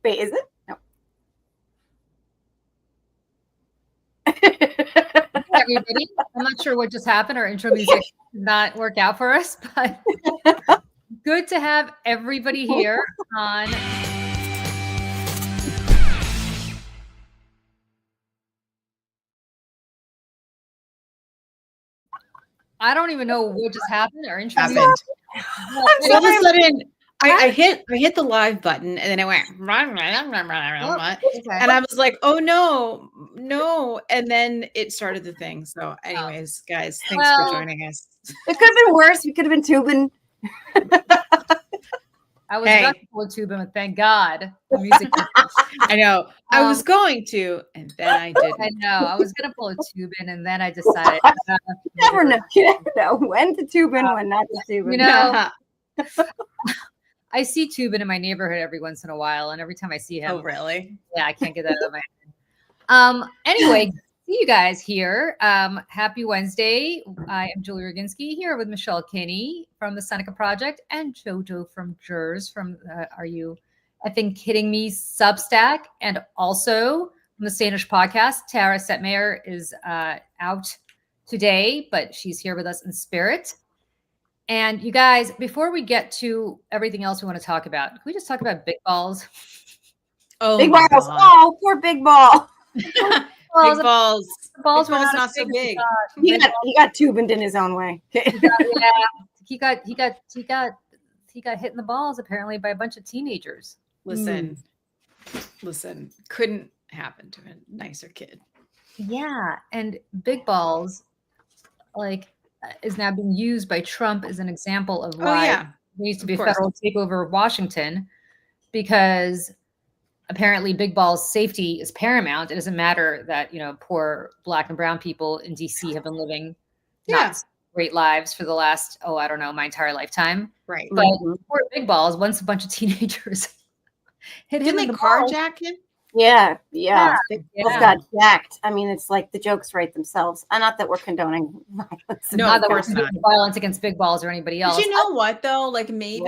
Wait, is it? No. Everybody, I'm not sure what just happened. Our intro music did not work out for us, but good to have everybody here on. I don't even know what just happened. Our intro music. All of a sudden, I hit the live button and then I went and I was like, oh no, and then it started the thing. So, anyways, guys, thanks for joining us. It could have been worse. We could have been tubing. I was about to pull a tubing, but thank God the music. I know. I was going to, and then I didn't. I know. I was gonna pull a tubing, and then I decided. You never know. You never know when to tubing, when not to tubing. You know. I see Tubin in my neighborhood every once in a while, and every time I see him, oh really? Yeah, I can't get that out of my head. Anyway, see you guys here. Happy Wednesday. I am Julie Roginski here with Michelle Kinney from the Seneca Project and JoJo from Jers from Are You Effing Kidding Me Substack, and also from the Stanish podcast. Tara Setmayer is out today, but she's here with us in spirit. And you guys, before we get to everything else we want to talk about, can we just talk about big balls? Oh, big balls! God. Oh, poor big ball. Big balls. Balls were not so big. He got tubed in his own way. He got hit in the balls apparently by a bunch of teenagers. Listen, couldn't happen to a nicer kid. Yeah, and big balls, is now being used by Trump as an example of why there needs to be a federal takeover of Washington, because apparently big balls safety is paramount. It doesn't matter that, poor Black and brown people in DC have been living not great lives for the last, my entire lifetime. Right. But poor big balls, once a bunch of teenagers hit him. Didn't they carjack him? Yeah. Big balls got jacked. I mean, it's like the jokes write themselves. Not that we're condoning violence. No, not that we're condoning violence against big balls or anybody else. But you know what, though? Like maybe,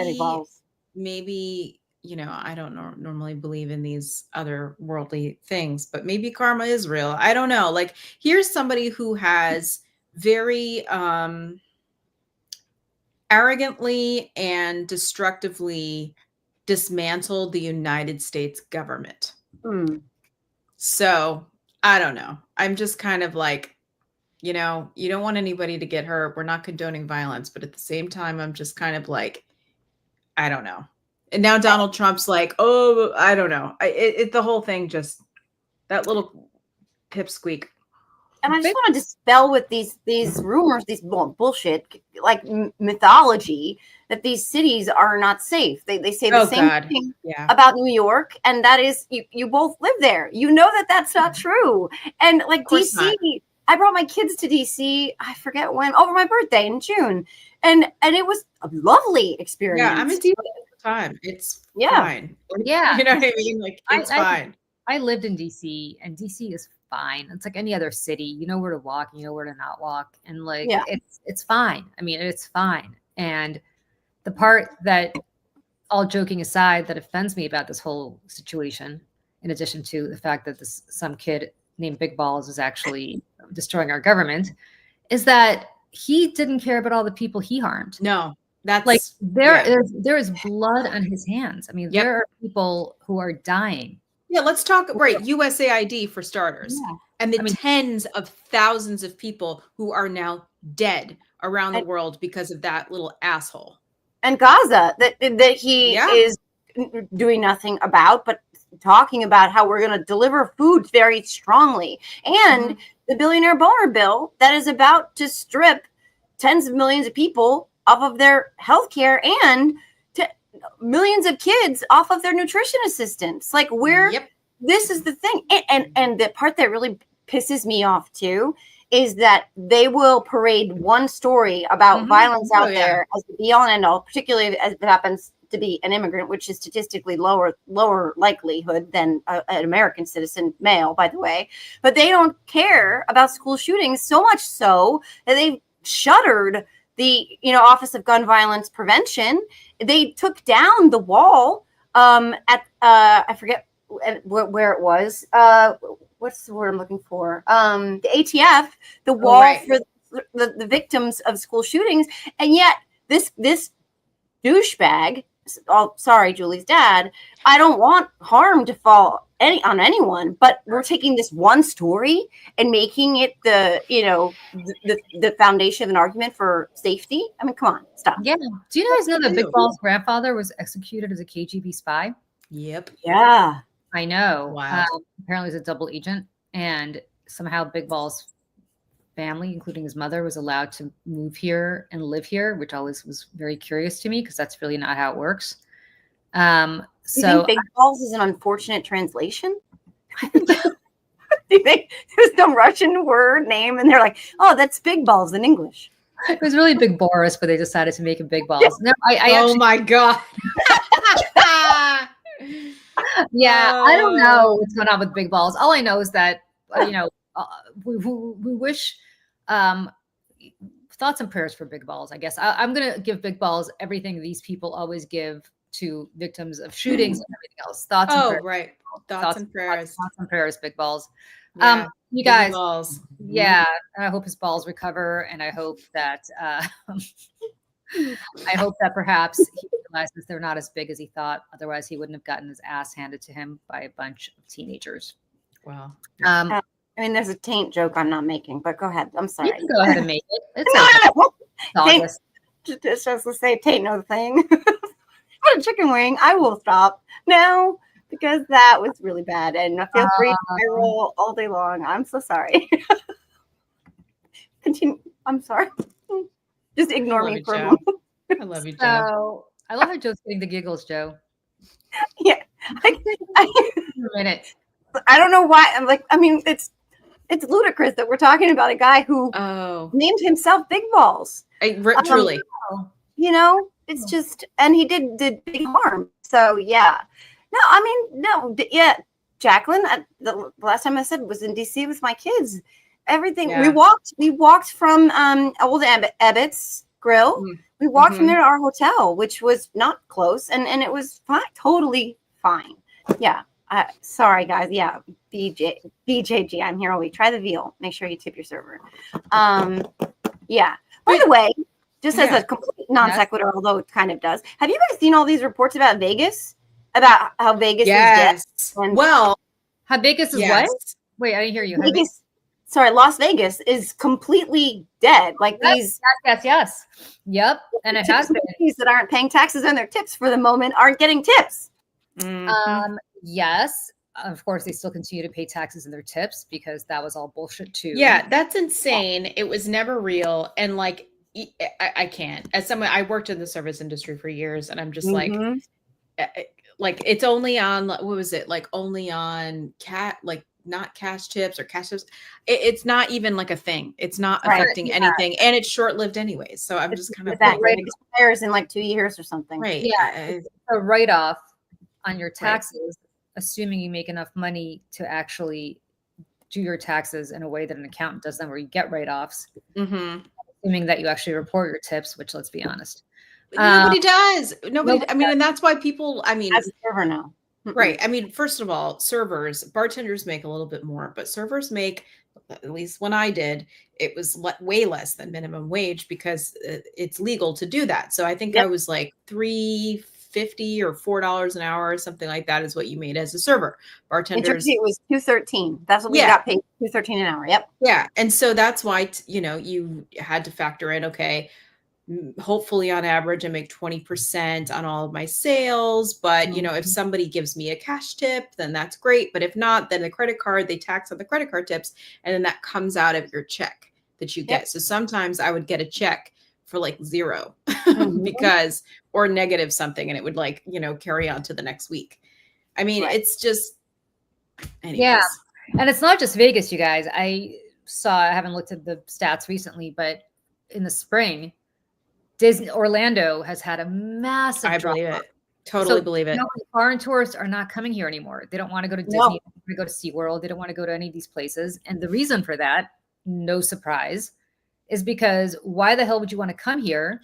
I don't normally believe in these other worldly things, but maybe karma is real. I don't know. Like, here's somebody who has very arrogantly and destructively dismantled the United States government. So I don't know. I'm just kind of like, you don't want anybody to get hurt. We're not condoning violence, but at the same time, I'm just kind of like, I don't know. And now Donald Trump's like, oh, I don't know. The whole thing, just that little pipsqueak. And I just want to dispel with these rumors, these bullshit, like mythology, that these cities are not safe. They say the same thing about New York, and that is, you both live there. You know that's not true. And like DC, I brought my kids to DC, I forget when, over my birthday in June. And it was a lovely experience. Yeah, I'm in DC all the time. It's fine. Yeah. You know what I mean? Like, it's fine. I lived in DC, and DC is fine. It's like any other city. You know where to walk, you know where to not walk. And it's fine. I mean, it's fine. And the part that, all joking aside, that offends me about this whole situation, in addition to the fact that some kid named Big Balls is actually destroying our government, is that he didn't care about all the people he harmed. No, that's like there is blood on his hands. I mean, there are people who are dying. Yeah, let's talk USAID for starters, and the tens of thousands of people who are now dead around the world because of that little asshole. And Gaza, that he is doing nothing about, but talking about how we're going to deliver food very strongly, and the billionaire boner bill that is about to strip tens of millions of people off of their health care and millions of kids off of their nutrition assistance. Like, this is the thing. And the part that really pisses me off too is that they will parade one story about violence out there as the be all and end all, particularly as it happens to be an immigrant, which is statistically lower likelihood than an American citizen, male, by the way. But they don't care about school shootings, so much so that they've shuttered the Office of Gun Violence Prevention. They took down the wall at I forget where it was. What's the word I'm looking for? The ATF, the wall for the victims of school shootings, and yet this douchebag. Oh, sorry, Julie's dad. I don't want harm to fall on anyone, but we're taking this one story and making it the foundation of an argument for safety. I mean, come on, stop. Yeah. Do you guys know that Big Ball's grandfather was executed as a KGB spy? Yep. Yeah. I know. Wow. Apparently, he's a double agent, and somehow Big Ball's family, including his mother, was allowed to move here and live here, which always was very curious to me because that's really not how it works. Do you think Big Balls is an unfortunate translation? Do you think there's some Russian word name and they're like, oh, that's Big Balls in English? It was really Big Boris, but they decided to make it Big Balls. No, oh my God. Yeah, I don't know what's going on with Big Balls. All I know is that, we wish thoughts and prayers for Big Balls, I guess. I'm going to give Big Balls everything these people always give to victims of shootings and everything else. Thoughts and prayers. Right. Thoughts and prayers. Thoughts and prayers, Big Balls. Yeah, you guys, balls. Yeah, I hope his balls recover, and I hope that perhaps he realizes they're not as big as he thought. Otherwise, he wouldn't have gotten his ass handed to him by a bunch of teenagers. Wow. I mean, there's a taint joke I'm not making, but go ahead. I'm sorry. You can go ahead and make it. It's okay. Just to say taint no thing. What a chicken wing. I will stop now because that was really bad. And I feel free to roll all day long. I'm so sorry. Continue. I'm sorry. Just ignore me for a moment. I love you, Joe. So, I love how Joe's getting the giggles, Joe. Yeah. A minute. I don't know why. I'm like, I mean, it's ludicrous that we're talking about a guy who named himself Big Balls. Truly. It's just, and he did big harm. So yeah. No, I mean, no. Yeah. Jacqueline, the last time I said was in DC with my kids. Everything. Yeah. We walked from old Ebbett's Grill. Mm-hmm. We walked from there to our hotel, which was not close, and it was fine, totally fine. Yeah. Sorry, guys. Yeah. BJG. I'm here all week. Try the veal. Make sure you tip your server. Yeah. By the way, just as a complete non sequitur, although it kind of does. Have you guys seen all these reports about Vegas? About how Vegas is dead? How Vegas is what? Wait, I didn't hear you. Las Vegas is completely dead. Like these. Yes. Yep. And it has been. That aren't paying taxes on their tips for the moment aren't getting tips. Mm-hmm. Yes. Of course, they still continue to pay taxes in their tips because that was all bullshit too. Yeah, that's insane. It was never real. And like, I can't. As someone, I worked in the service industry for years, and I'm just like it's only on, what was it? Like only on not cash tips or cash tips. It's not even like a thing. It's not affecting anything, and it's short-lived anyways. So I'm just kind of that expires in like 2 years or something. Right. Yeah. It's a write-off on your taxes, assuming you make enough money to actually do your taxes in a way that an accountant does them, where you get write-offs. Mm-hmm. Assuming that you actually report your tips, which, let's be honest, nobody does. Nobody. I mean, and that's why people. I mean, as a server now. Right. I mean, first of all, bartenders make a little bit more, but servers make, at least when I did, it was way less than minimum wage because it's legal to do that. So I think I was like $3.50 or $4 an hour or something like that is what you made as a server. Bartenders. It was $2.13. That's what we got paid, $2.13 an hour. Yep. Yeah. And so that's why, you had to factor in, okay, hopefully on average I make 20% on all of my sales. But, if somebody gives me a cash tip, then that's great. But if not, then the credit card, they tax on the credit card tips. And then that comes out of your check that you get. So sometimes I would get a check for like zero because, or negative something. And it would like, carry on to the next week. I mean, it's just, anyways. Yeah. And it's not just Vegas, you guys. I haven't looked at the stats recently, but in the spring, Orlando has had a massive drop. I believe it. Totally believe it. Foreign tourists are not coming here anymore. They don't want to go to Disney. They don't want to go to SeaWorld. They don't want to go to any of these places. And the reason for that, no surprise, is because why the hell would you want to come here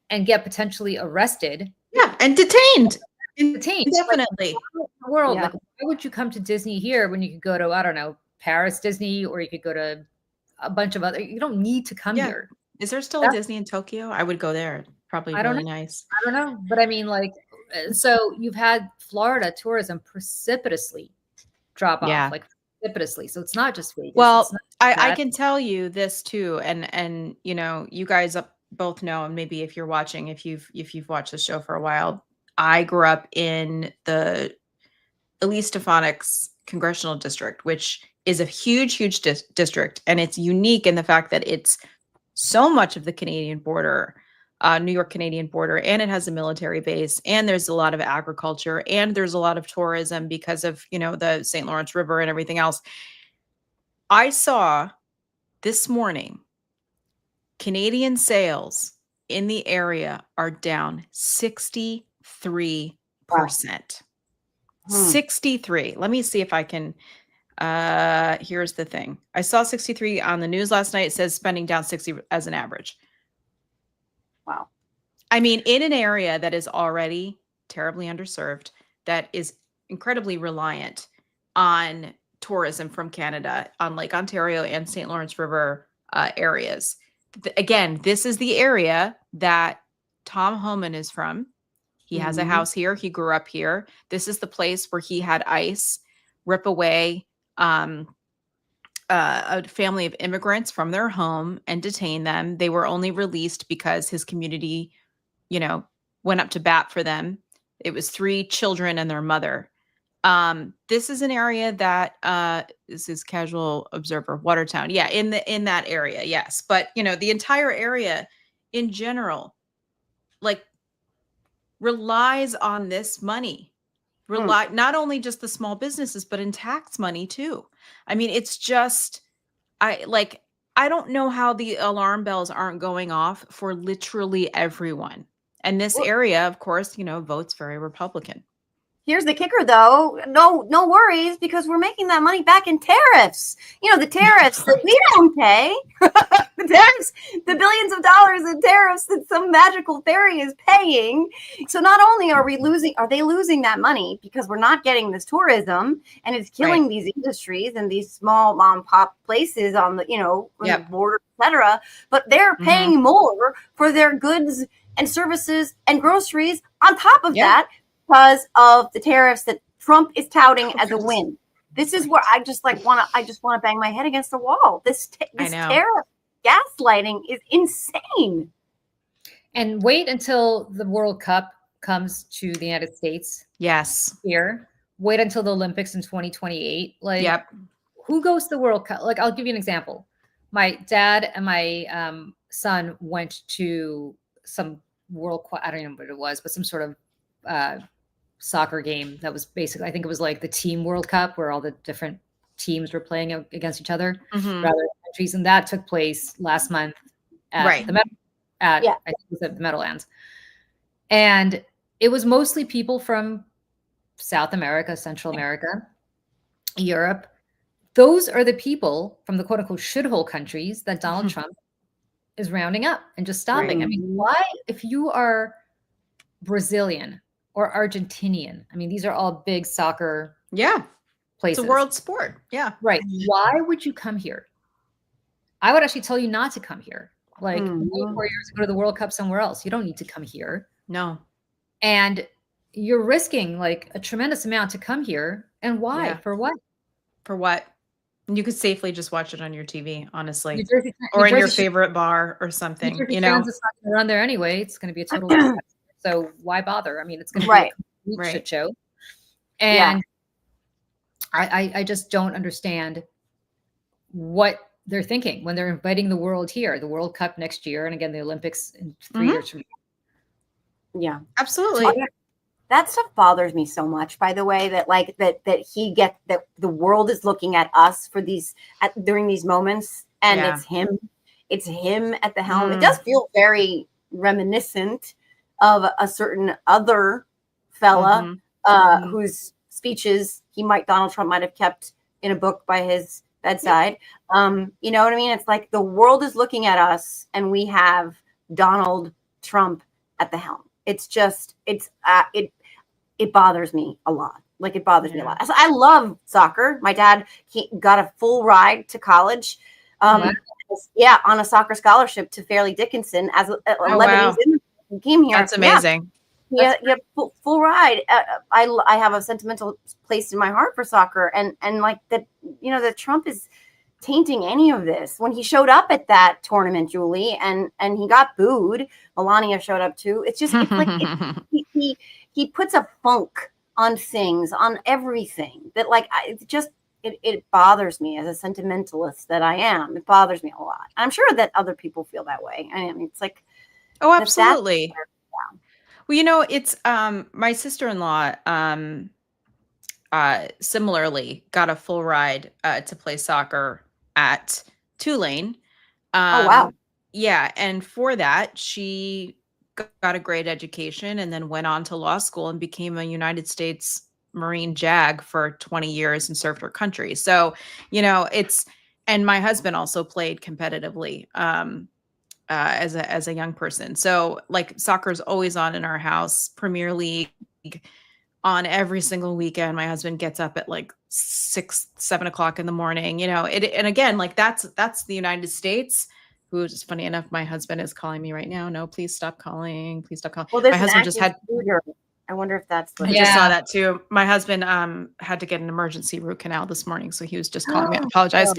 and get potentially arrested? Yeah, and detained. Definitely. Like, the world. Like, why would you come to Disney here when you could go to, I don't know, Paris Disney, or you could go to a bunch of other, you don't need to come here. Is there still a Disney in Tokyo? I would go there. Probably really nice. I don't know. But I mean, like, so you've had Florida tourism precipitously drop off, like precipitously. So it's not just Vegas. Well, I can tell you this too. And, you know, you guys both know, and maybe if you're watching, if you've watched the show for a while, I grew up in the Elise Stefanik's congressional district, which is a huge, huge district. And it's unique in the fact that it's so much of the Canadian border, New York Canadian border, and it has a military base, and there's a lot of agriculture, and there's a lot of tourism because of, you know, the St. Lawrence River and everything else. I saw this morning, Canadian sales in the area are down 63%. Wow. 63. Let me see if I can. Here's the thing. I saw 63 on the news last night. It says spending down 60 as an average. Wow. I mean, in an area that is already terribly underserved, that is incredibly reliant on tourism from Canada, on Lake Ontario and St. Lawrence River areas. Again, this is the area that Tom Homan is from. He has a house here. He grew up here. This is the place where he had ICE rip away a family of immigrants from their home and detain them. They were only released because his community, you know, went up to bat for them. It was 3 children and their mother. This is an area that this is Casual Observer, Watertown. Yeah, in that area, yes. But you know, the entire area in general, like, relies on this money. Not only just the small businesses, but in tax money too. I mean, it's just, I don't know how the alarm bells aren't going off for literally everyone. And this area, of course, you know, votes very Republican. Here's the kicker, though. No worries, because we're making that money back in tariffs. You know, the tariffs that we don't pay, the tariffs, the billions of dollars in tariffs that some magical fairy is paying. So not only are they losing that money because we're not getting this tourism, and it's killing these industries and these small mom and pop places on the, you know, on the border, etc. But they're paying more for their goods and services and groceries on top of that, because of the tariffs that Trump is touting as a win. This is where I just want to bang my head against the wall. This tariff gaslighting is insane. And wait until the World Cup comes to the United States. Yes. Here. Wait until the Olympics in 2028. Like, who goes to the World Cup? Like, I'll give you an example. My dad and my son went to some I don't even know what it was, but some sort of soccer game that was basically, I think it was like the Team World Cup, where all the different teams were playing against each other, rather than countries, and that took place last month at I think it was at the Meadowlands, and it was mostly people from South America, Central America, Europe. Those are the people from the quote unquote shithole countries that Donald Trump is rounding up and just stopping. I mean, why, if you are Brazilian or Argentinian, I mean, these are all big soccer places. It's a world sport. Yeah. Right. Why would you come here? I would actually tell you not to come here. Like, wait 4 years to go to the World Cup somewhere else. You don't need to come here. No. And you're risking like a tremendous amount to come here. And why? Yeah. For what? For what? You could safely just watch it on your TV, honestly, or in your favorite bar or something. You know, it's not going to run there anyway. It's going to be a total. So why bother? I mean, it's going to be a complete shit show. And I just don't understand what they're thinking when they're inviting the world here, the World Cup next year, and again the Olympics in 3 years from now. Yeah, absolutely. That stuff bothers me so much, by the way, that like that the world is looking at us for during these moments, and it's him at the helm. It does feel very reminiscent of a certain other fella whose speeches Donald Trump might have kept in a book by his bedside. You know what I mean? It's like the world is looking at us, and we have Donald Trump at the helm. It's just, it bothers me a lot. Like, it bothers me a lot. I love soccer. My dad got a full ride to college. Yeah, on a soccer scholarship to Fairleigh Dickinson as a Lebanese immigrant who came here. That's amazing. Yeah, full ride. I have a sentimental place in my heart for soccer, and like that. That Trump is tainting any of this. When he showed up at that tournament, Julie, and he got booed. Melania showed up too. It's just he puts a funk on things, on everything that it bothers me as a sentimentalist that I am. It bothers me a lot. I'm sure that other people feel that way. I mean, it's like, oh, absolutely. Well, it's my sister-in-law similarly got a full ride to play soccer at Tulane. Oh, wow. Yeah, and for that she got a great education and then went on to law school and became a United States Marine JAG for 20 years and served her country. So, and my husband also played competitively as a young person. So like soccer is always on in our house. Premier League on every single weekend. My husband gets up at like 6, 7 o'clock in the morning, and again, like that's the United States. Who's just funny enough, my husband is calling me right now. No, please stop calling. Please stop calling. Well, my husband just had. I wonder if that's. I just saw that too. My husband had to get an emergency root canal this morning, so he was just calling me. I apologize.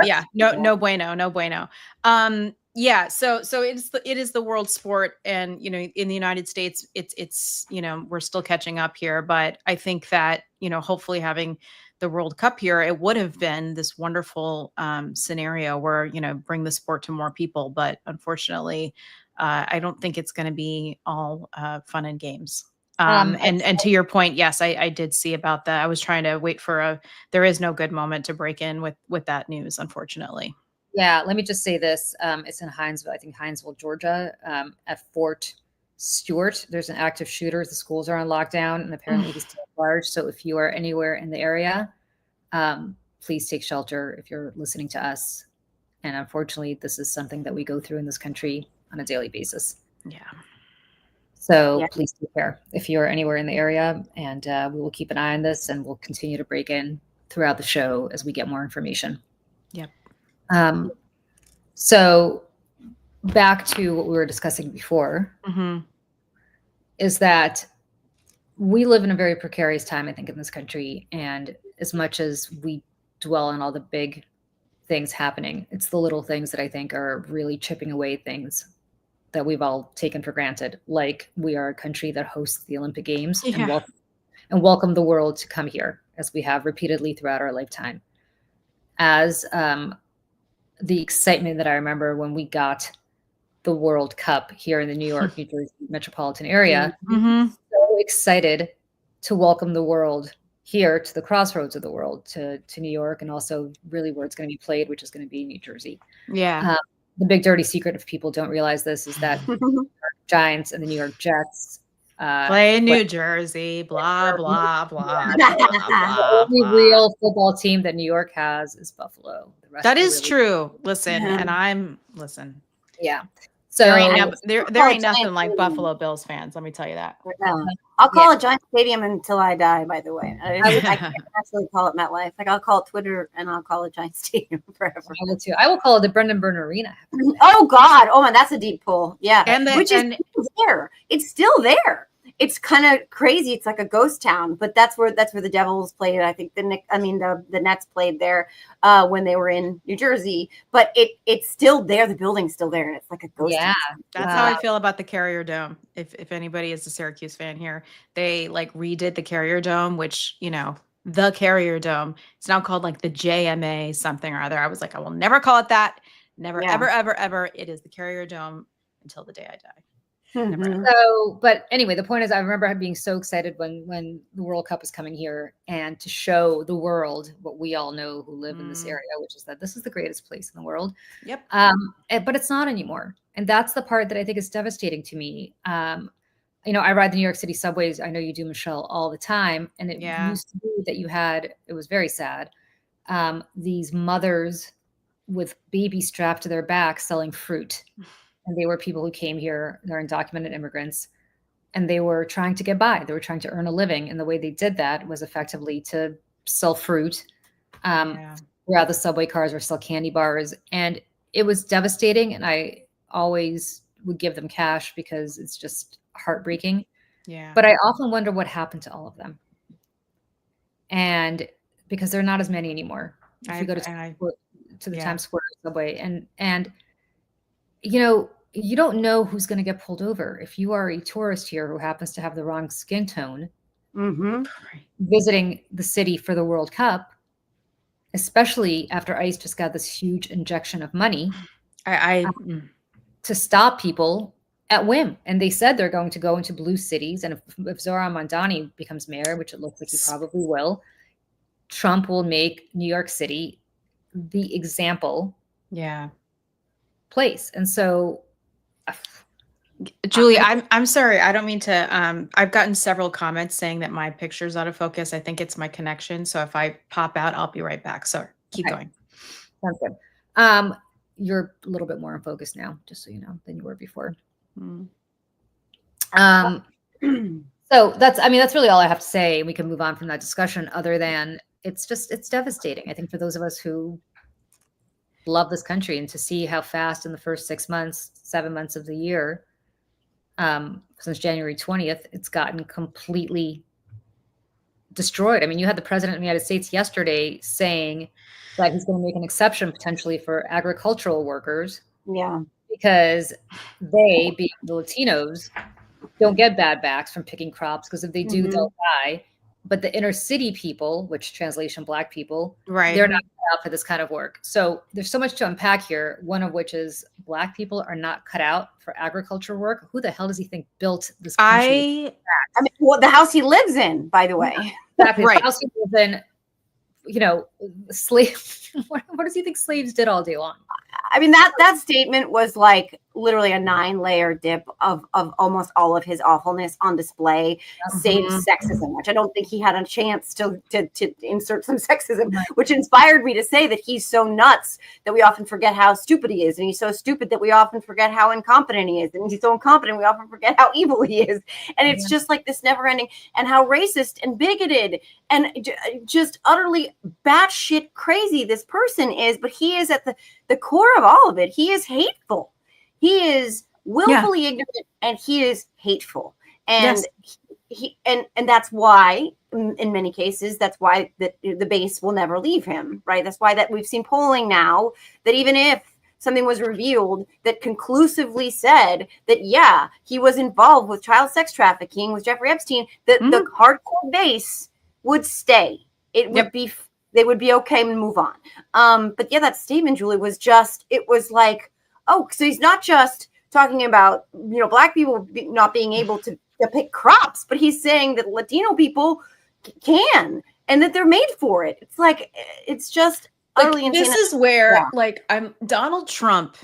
Yeah, no bueno. Yeah, so it is the world sport, and in the United States, it's we're still catching up here, but I think that hopefully having the World Cup here, it would have been this wonderful scenario where bring the sport to more people, but unfortunately, I don't think it's going to be all fun and games. And to your point, yes, I did see about that. I was trying to wait for there is no good moment to break in with that news, unfortunately. Yeah, let me just say this. It's in Hinesville, I think Hinesville, Georgia, at Fort Stewart. There's an active shooter. The schools are on lockdown, and apparently he's still at large. So if you are anywhere in the area, please take shelter if you're listening to us. And unfortunately, this is something that we go through in this country on a daily basis. Yeah. So please take care if you're anywhere in the area, and we will keep an eye on this, and we'll continue to break in throughout the show as we get more information. Yep. So back to what we were discussing before, is that we live in a very precarious time, I think, in this country. And as much as we dwell on all the big things happening, it's the little things that I think are really chipping away things that we've all taken for granted. Like, we are a country that hosts the Olympic Games and welcome the world to come here, as we have repeatedly throughout our lifetime. As the excitement that I remember when we got the World Cup here in the New York, New Jersey metropolitan area, so excited to welcome the world here to the crossroads of the world, to New York, and also really where it's going to be played, which is going to be New Jersey. Yeah. The big dirty secret, if people don't realize this, is that the New York Giants and the New York Jets play in New Jersey, blah, blah, blah. The only real football team that New York has is Buffalo. The rest that is true. Listen, and listen. Yeah. So there ain't nothing like Buffalo Bills fans. Let me tell you that. I'll call it Giant Stadium until I die. By the way, I can't actually call it MetLife. Like, I'll call it Twitter, and I'll call it Giant Stadium forever. I will too. I will call it the Brendan Byrne Arena. Oh God! Oh man, that's a deep pull. Yeah, is there. It's still there. It's kind of crazy. It's like a ghost town, but that's where the Devils played. I think the Nets played there when they were in New Jersey. But it's still there. The building's still there, and it's like a ghost town. That's how I feel about the Carrier Dome. If anybody is a Syracuse fan here, they like redid the Carrier Dome, which the Carrier Dome. It's now called like the JMA something or other. I was like, I will never call it that. Never, ever, ever, ever. It is the Carrier Dome until the day I die. So, but anyway, the point is, I remember being so excited when the World Cup is coming here, and to show the world what we all know who live in this area, which is that this is the greatest place in the world. Yep. But it's not anymore. And that's the part that I think is devastating to me. I ride the New York City subways. I know you do, Michelle, all the time. And it used to be that it was very sad. These mothers with babies strapped to their back selling fruit. And they were people who came here. They're undocumented immigrants. and they were trying to get by. They were trying to earn a living. And the way they did that was effectively to sell fruit, where the subway cars or sell candy bars. And it was devastating. And I always would give them cash because it's just heartbreaking. Yeah. But I often wonder what happened to all of them. And because there are not as many anymore. If you go to the Times Square subway, and you know, you don't know who's going to get pulled over. If you are a tourist here who happens to have the wrong skin tone, visiting the city for the World Cup, especially after ICE just got this huge injection of money to stop people at whim. And they said they're going to go into blue cities. And if Zohran Mamdani becomes mayor, which it looks like he probably will, Trump will make New York City the example place. And so, Julie, I'm sorry. I don't mean to. I've gotten several comments saying that my picture's out of focus. I think it's my connection. So if I pop out, I'll be right back. So keep going. Sounds good. You're a little bit more in focus now, just so you know, than you were before. So that's really all I have to say. We can move on from that discussion, other than it's devastating. I think for those of us who love this country, and to see how fast in the first 6 months, 7 months of the year, since January 20th, it's gotten completely destroyed. I mean, you had the president of the United States yesterday saying that he's going to make an exception potentially for agricultural workers. Yeah. Because they, being the Latinos, don't get bad backs from picking crops, because if they do, they'll die. But the inner city people, which translation Black people, they're not cut out for this kind of work. So there's so much to unpack here, one of which is Black people are not cut out for agriculture work. Who the hell does he think built this country? I mean, well, the house he lives in, by the way. Exactly. The house he lives in, you know, slave. What does he think slaves did all day long? I mean, that statement was like literally a 9-layer dip of almost all of his awfulness on display, save sexism, which I don't think he had a chance to insert some sexism, which inspired me to say that he's so nuts that we often forget how stupid he is. And he's so stupid that we often forget how incompetent he is. And he's so incompetent, we often forget how evil he is. And it's just like this never ending, and how racist and bigoted and just utterly batshit crazy this person is. But he is at the core of all of it. He is hateful. He is willfully ignorant, and he is hateful. And and that's why, in many cases, that's why the base will never leave him, right? That's why that we've seen polling now that even if something was revealed that conclusively said that, he was involved with child sex trafficking with Jeffrey Epstein, that the hardcore base would stay. It would be, they would be okay and move on. But that statement, Julie, was just, it was like, oh, so he's not just talking about, Black people not being able to pick crops, but he's saying that Latino people can, and that they're made for it. It's like, it's just utterly insane. This is where, Donald Trump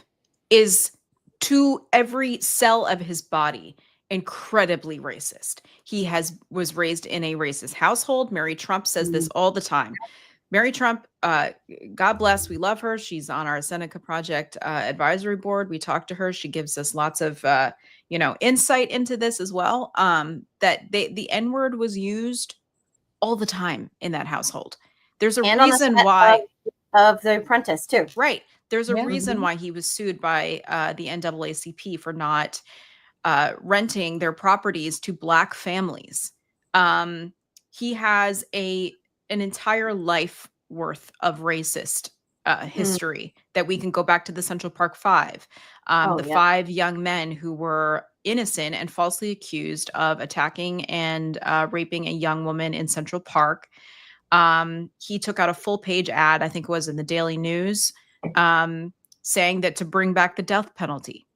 is, to every cell of his body, incredibly racist. He was raised in a racist household. Mary Trump says this all the time. Mary Trump, God bless, we love her. She's on our Seneca Project advisory board. We talk to her. She gives us lots of, insight into this as well. That the N-word was used all the time in that household. There's a reason why of The Apprentice too. Right. There's a reason why he was sued by the NAACP for not renting their properties to Black families. He has an entire life worth of racist history that we can go back to the Central Park Five. 5 young men who were innocent and falsely accused of attacking and raping a young woman in Central Park. He took out a full page ad, I think it was in the Daily News, saying that to bring back the death penalty.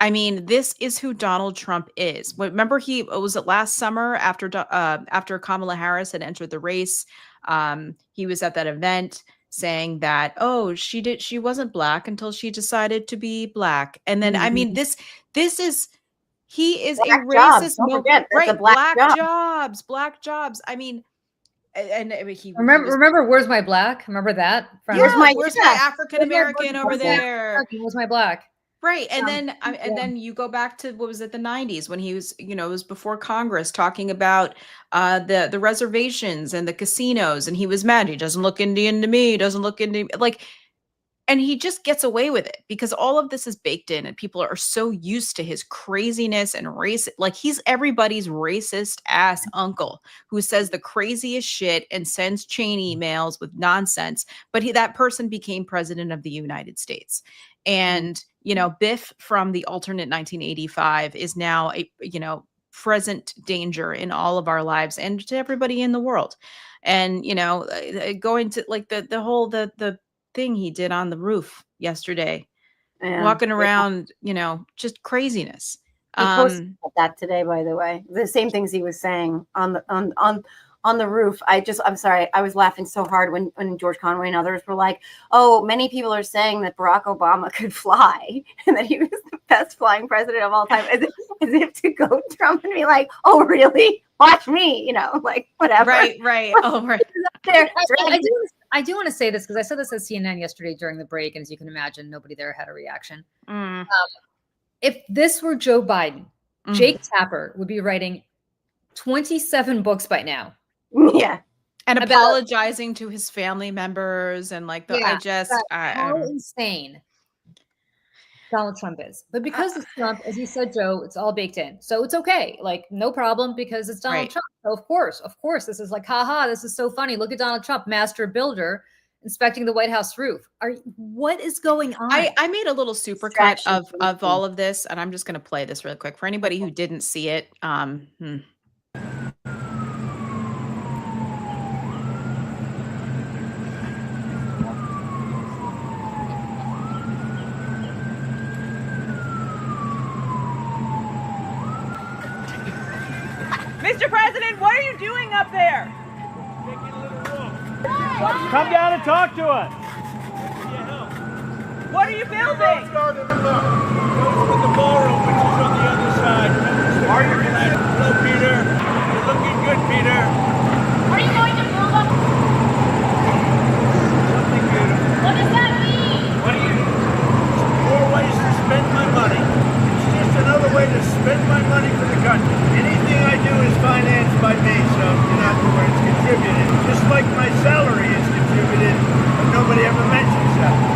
I mean, this is who Donald Trump is. Remember, was it last summer after Kamala Harris had entered the race? He was at that event saying that, she wasn't Black until she decided to be Black. And then, I mean, he is Black a racist. Right. Black jobs. I mean, and he remember, Where's My Black? Remember that? Where's my African American over there? Where's my Black? Right. And then you go back to, what was it, the 90s, when he was, it was before Congress, talking about the reservations and the casinos, and he was mad. He doesn't look Indian to me, doesn't look Indian. Like, and he just gets away with it because all of this is baked in and people are so used to his craziness and race. Like, he's everybody's racist ass uncle who says the craziest shit and sends chain emails with nonsense. But that person became president of the United States. And, Biff from the alternate 1985 is now a, present danger in all of our lives and to everybody in the world. And, going to like the thing he did on the roof yesterday, walking around, just craziness. He posted that today, by the way, the same things he was saying on the roof. I'm sorry, I was laughing so hard when George Conway and others were like, oh, many people are saying that Barack Obama could fly and that he was the best flying president of all time, as if to go Trump and be like, oh, really? Watch me, like, whatever. Right. Oh, right. I do want to say this because I said this at CNN yesterday during the break, and as you can imagine, nobody there had a reaction. If this were Joe Biden, Jake Tapper would be writing 27 books by now. Yeah. And apologizing to his family members and like how insane Donald Trump is. But because it's Trump, as you said, Joe, it's all baked in. So it's okay. Like, no problem, because it's Donald Trump. So of course, this is like, haha, this is so funny. Look at Donald Trump, master builder, inspecting the White House roof. What is going on? I made a little supercut of all of this, and I'm just going to play this really quick for anybody who didn't see it. Mr. President, what are you doing up there? Taking a little walk. Come down and talk to us. What are you building? Go with the ballroom, which is on the other side. Are you? Hello, Peter. You're looking good, Peter. Are you going to build up? Something beautiful. What does that mean? What do you? More ways to spend my money. It's just another way to spend my money for the country. Anything I do is financed by me, so in other words, contributed. Just like my salary is contributed, but nobody ever mentions that.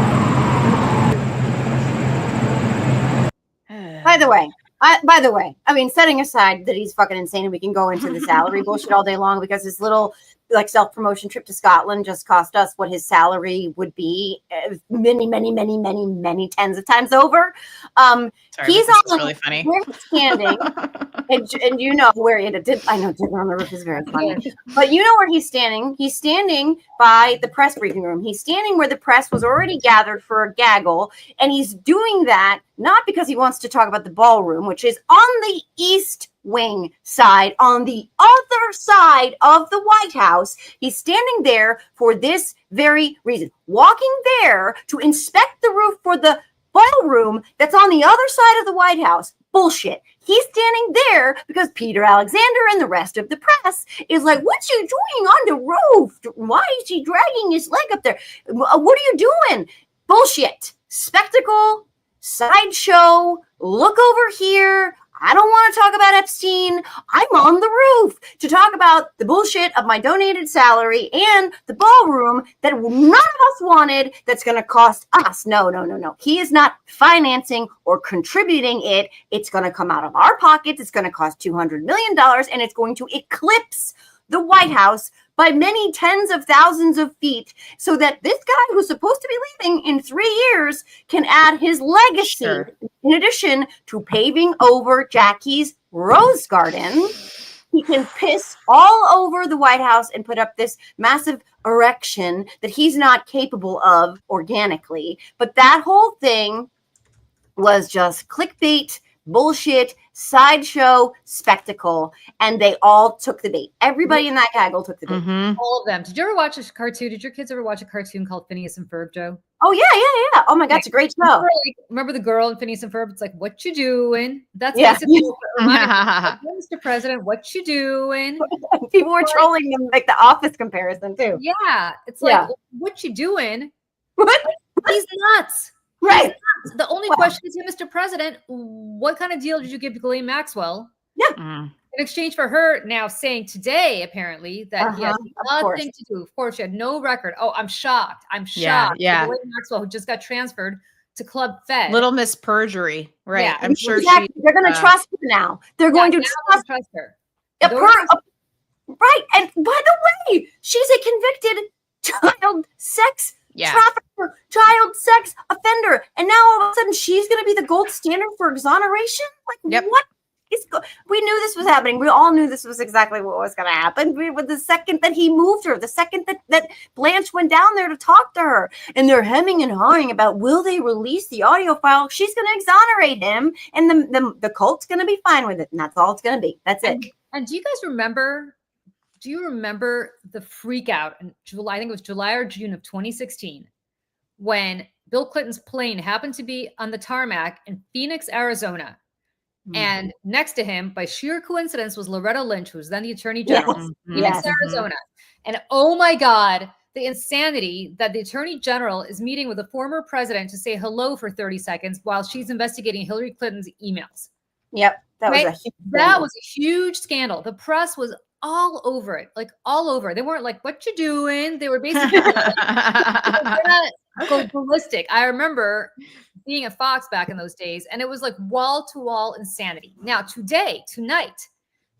By the way, I mean, setting aside that he's fucking insane and we can go into the salary bullshit all day long, because his little like self-promotion trip to Scotland just cost us what his salary would be many tens of times over. He's on really funny. Where he's standing, and you know where it did. I know Dinner on the Roof is very funny, but you know where he's standing. He's standing by the press briefing room. He's standing where the press was already gathered for a gaggle, and he's doing that not because he wants to talk about the ballroom, which is on the east wing side, on the other side of the White House. He's standing there for this very reason, walking there to inspect the roof for the ballroom that's on the other side of the White House. Bullshit. He's standing there because Peter Alexander and the rest of the press is like, what's he doing on the roof? Why is he dragging his leg up there? What are you doing? Bullshit. Spectacle, sideshow, look over here. I don't want to talk about Epstein. I'm on the roof to talk about the bullshit of my donated salary and the ballroom that none of us wanted that's going to cost us. No. He is not financing or contributing it. It's going to come out of our pockets. It's going to cost $200 million, and it's going to eclipse the White House by many tens of thousands of feet, so that this guy who's supposed to be leaving in 3 years can add his legacy. Sure. In addition to paving over Jackie's rose garden, he can piss all over the White House and put up this massive erection that he's not capable of organically. But that whole thing was just clickbait, bullshit, sideshow, spectacle, and they all took the bait. Everybody in that gaggle took the bait. Mm-hmm. All of them. Did you ever watch a cartoon? Did your kids ever watch a cartoon called Phineas and Ferb, Joe? Oh, yeah. Oh, my God, it's a great show. Remember the girl in Phineas and Ferb? It's like, what you doing? That's basically Mr. President, what you doing? People were trolling them, like the Office comparison, too. Yeah. It's like, what you doing? What? He's nuts. Right. The only question is, Mr. President, what kind of deal did you give Ghislaine Maxwell? Yeah. In exchange for her now saying today, apparently, that he had nothing to do. Of course, she had no record. Oh, I'm shocked. I'm shocked. Yeah. Ghislaine Maxwell, who just got transferred to Club Fed. Little Miss Perjury, right? Yeah, I'm sure they're going to trust her now. They're going to trust her. Right. And by the way, she's a convicted child sex trafficker, child sex offender. And now all of a sudden she's going to be the gold standard for exoneration? Like, what? We knew this was happening. We all knew this was exactly what was going to happen. With the second that he moved her, the second that Blanche went down there to talk to her, and they're hemming and hawing about, will they release the audio file? She's going to exonerate him, and the cult's going to be fine with it, and that's all it's going to be. That's it. And do you guys remember? Do you remember the freak out in July? I think it was July or June of 2016, when Bill Clinton's plane happened to be on the tarmac in Phoenix, Arizona. And next to him, by sheer coincidence, was Loretta Lynch, who was then the Attorney General, Phoenix, Arizona. And oh my God, the insanity that the Attorney General is meeting with the former president to say hello for 30 seconds while she's investigating Hillary Clinton's emails. Yep. That was a huge scandal. The press was all over it, like all over. They weren't like, what you doing? They were basically go ballistic. I remember being at Fox back in those days, and it was like wall-to-wall insanity. Now, tonight,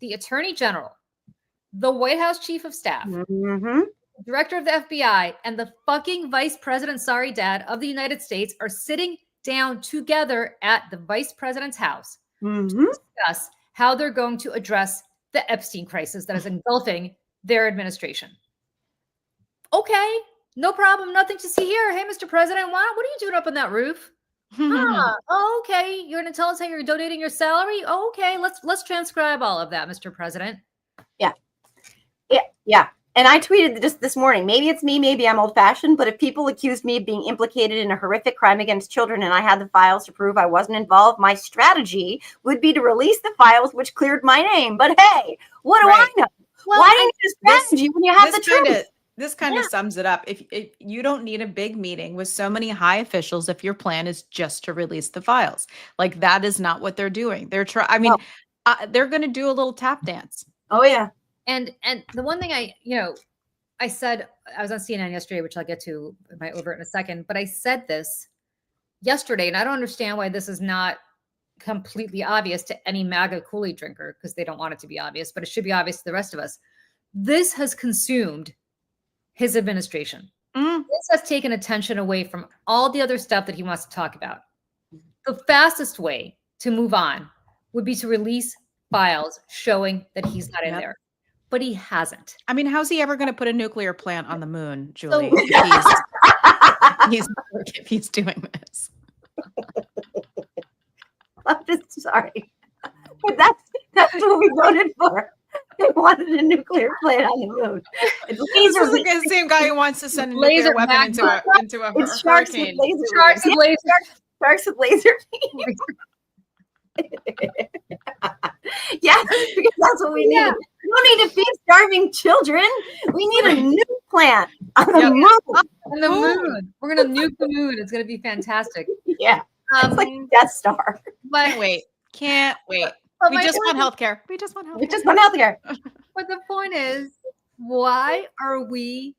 the Attorney General, the White House Chief of Staff, Director of the FBI, and the fucking Vice President, sorry, Dad, of the United States are sitting down together at the Vice President's house to discuss how they're going to address the Epstein crisis that is engulfing their administration. Okay, no problem. Nothing to see here. Hey, Mr. President, what are you doing up on that roof? Oh, okay. You're going to tell us how you're donating your salary? Oh, okay. Let's transcribe all of that, Mr. President. Yeah. And I tweeted just this morning, maybe it's me, maybe I'm old-fashioned, but if people accused me of being implicated in a horrific crime against children and I had the files to prove I wasn't involved, my strategy would be to release the files which cleared my name. But hey, what do I know? Well, why do you need a strategy when you have the truth? This kind of sums it up. If you don't need a big meeting with so many high officials, if your plan is just to release the files, like that is not what they're doing. They're they're going to do a little tap dance. Oh yeah. And the one thing I said, I was on CNN yesterday, which I'll get to in a second, but I said this yesterday, and I don't understand why this is not completely obvious to any MAGA Kool-Aid drinker, because they don't want it to be obvious, but it should be obvious to the rest of us. This has consumed his administration. This has taken attention away from all the other stuff that he wants to talk about. The fastest way to move on would be to release files showing that he's not in there. But he hasn't. I mean, how's he ever going to put a nuclear plant on the moon, Julie? If he's doing this. I'm just sorry. But that's what we voted for. They wanted a nuclear plant on the moon. This is the same guy who wants to send a nuclear weapon into a hurricane. Sharks with laser beams. Yes, because that's what we need. We don't need to feed starving children. We need a nuke plant on the moon. On the moon. We're going to nuke the moon. It's going to be fantastic. Yeah. It's like Death Star. But can't wait. We just want healthcare. We just want healthcare. But the point is, why are we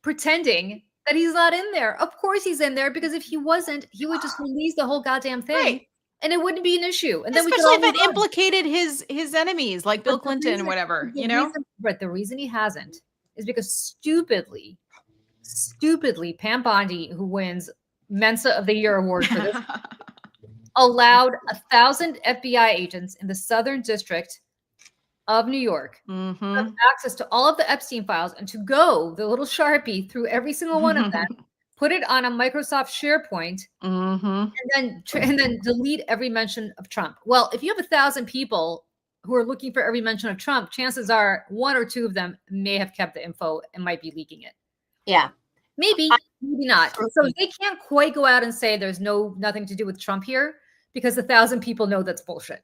pretending that he's not in there? Of course he's in there, because if he wasn't, he would just release the whole goddamn thing. Right. And it wouldn't be an issue. And then especially if it implicated his enemies, like Bill Clinton or whatever, But the reason he hasn't is because stupidly, Pam Bondi, who wins Mensa of the Year award for this, allowed 1,000 FBI agents in the Southern District of New York to have access to all of the Epstein files and to go the little Sharpie through every single one of them. Put it on a Microsoft SharePoint, and then delete every mention of Trump. Well, if you have 1,000 people who are looking for every mention of Trump, chances are one or two of them may have kept the info and might be leaking it. Yeah, maybe not. So they can't quite go out and say there's nothing to do with Trump here, because 1,000 people know that's bullshit.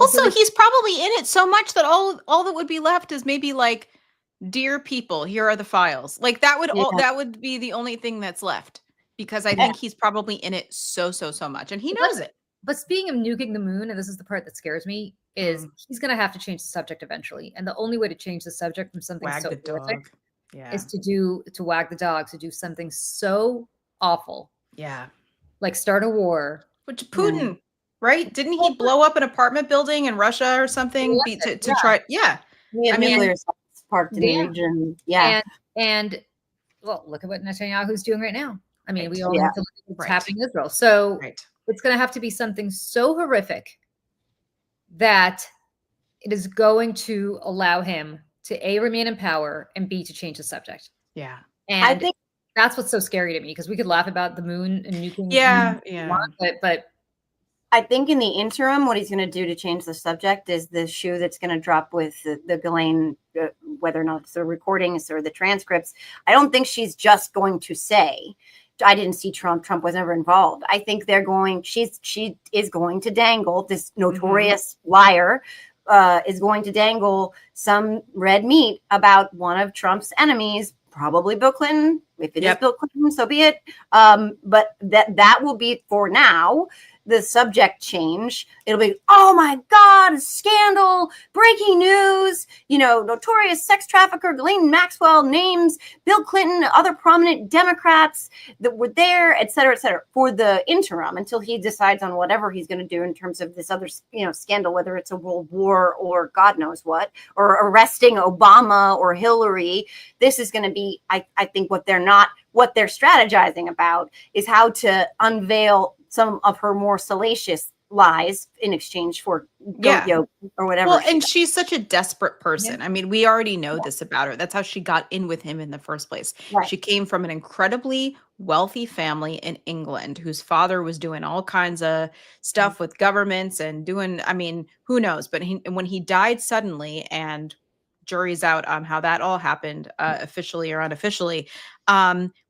Also, he's probably in it so much that all that would be left is maybe like, dear people, here are the files. Like that would be the only thing that's left. because I think he's probably in it so much, and he knows it. But speaking of nuking the moon, and this is the part that scares me, is he's going to have to change the subject eventually. And the only way to change the subject from something Wag so the horrific dog. is to wag the dog, to do something so awful. Yeah. Like start a war. Which Putin, right? Didn't he blow up an apartment building in Russia or something to try? Yeah. We have nuclear parked in the region. Yeah. And well, look at what Netanyahu's doing right now. I mean, we only have to look at what's happening in Israel. So it's going to have to be something so horrific that it is going to allow him to A, remain in power, and B, to change the subject. Yeah. And I think that's what's so scary to me, because we could laugh about the moon and nuking. Yeah. But I think in the interim, what he's going to do to change the subject is the shoe that's going to drop with the Ghislaine, whether or not it's the recordings or the transcripts. I don't think she's just going to say, I didn't see Trump. Trump was never involved. I think she is going to dangle, this notorious liar is going to dangle some red meat about one of Trump's enemies, probably Bill Clinton. If it is Bill Clinton, so be it. But that will be, for now, the subject change. It'll be, oh my God, a scandal, breaking news, notorious sex trafficker Ghislaine Maxwell names Bill Clinton, other prominent Democrats that were there, et cetera, for the interim, until he decides on whatever he's going to do in terms of this other, scandal, whether it's a world war or God knows what, or arresting Obama or Hillary. This is going to be, I think what they're strategizing about is how to unveil some of her more salacious lies in exchange for goat or whatever. Well, and she's such a desperate person. I mean, we already know this about her. That's how she got in with him in the first place. Right. She came from an incredibly wealthy family in England whose father was doing all kinds of stuff with governments and doing, I mean, who knows? But when he died suddenly, and jury's out on how that all happened, officially or unofficially,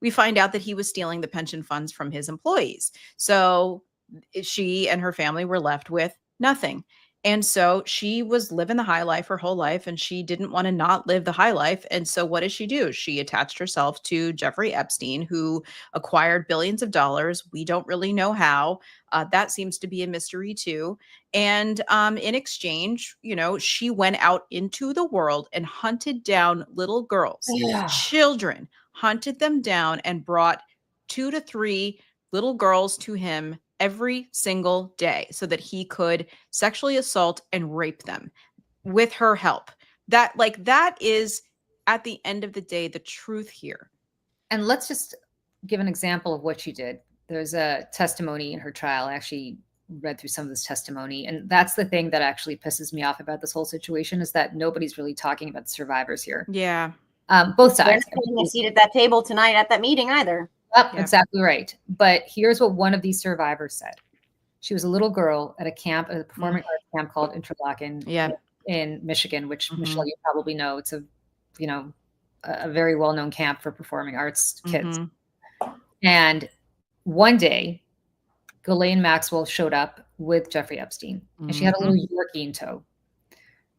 we find out that he was stealing the pension funds from his employees. So she and her family were left with nothing. And so she was living the high life her whole life, and she didn't want to not live the high life. And so what did she do? She attached herself to Jeffrey Epstein, who acquired billions of dollars. We don't really know how. That seems to be a mystery too. And in exchange, she went out into the world and hunted down little girls, children, hunted them down and brought 2 to 3 little girls to him every single day so that he could sexually assault and rape them with her help. That is, at the end of the day, the truth here. And let's just give an example of what she did. There's a testimony in her trial. I actually read through some of this testimony, and that's the thing that actually pisses me off about this whole situation, is that nobody's really talking about the survivors here. Yeah. Both sides. They're not taking a seat at that table tonight at that meeting either. Yep, exactly right. But here's what one of these survivors said. She was a little girl at a performing arts camp called Interlaken in Michigan, which Michelle, you probably know. It's a very well-known camp for performing arts kids. And one day, Ghislaine Maxwell showed up with Jeffrey Epstein, and she had a little Yorkie in tow.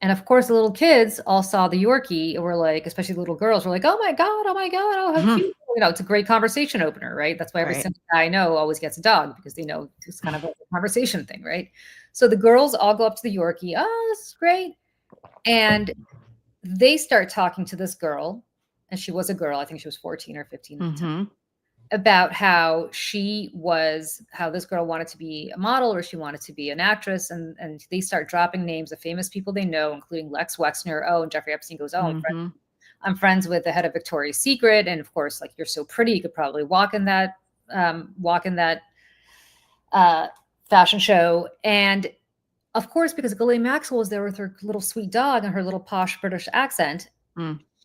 And of course, the little kids all saw the Yorkie and were like, especially the little girls were like, oh my God, oh, how cute. It's a great conversation opener, right? That's why every single guy I know always gets a dog, because they know it's kind of a conversation thing, right? So the girls all go up to the Yorkie. Oh, this is great. And they start talking to this girl, and she was a girl. I think she was 14 or 15 at the time, about how this girl wanted to be a model, or she wanted to be an actress. And they start dropping names of famous people they know, including Lex Wexner. Oh, and Jeffrey Epstein goes, oh, I'm friends with the head of Victoria's Secret. And of course, like, you're so pretty, you could probably walk in that fashion show. And of course, because Ghislaine Maxwell was there with her little sweet dog and her little posh British accent,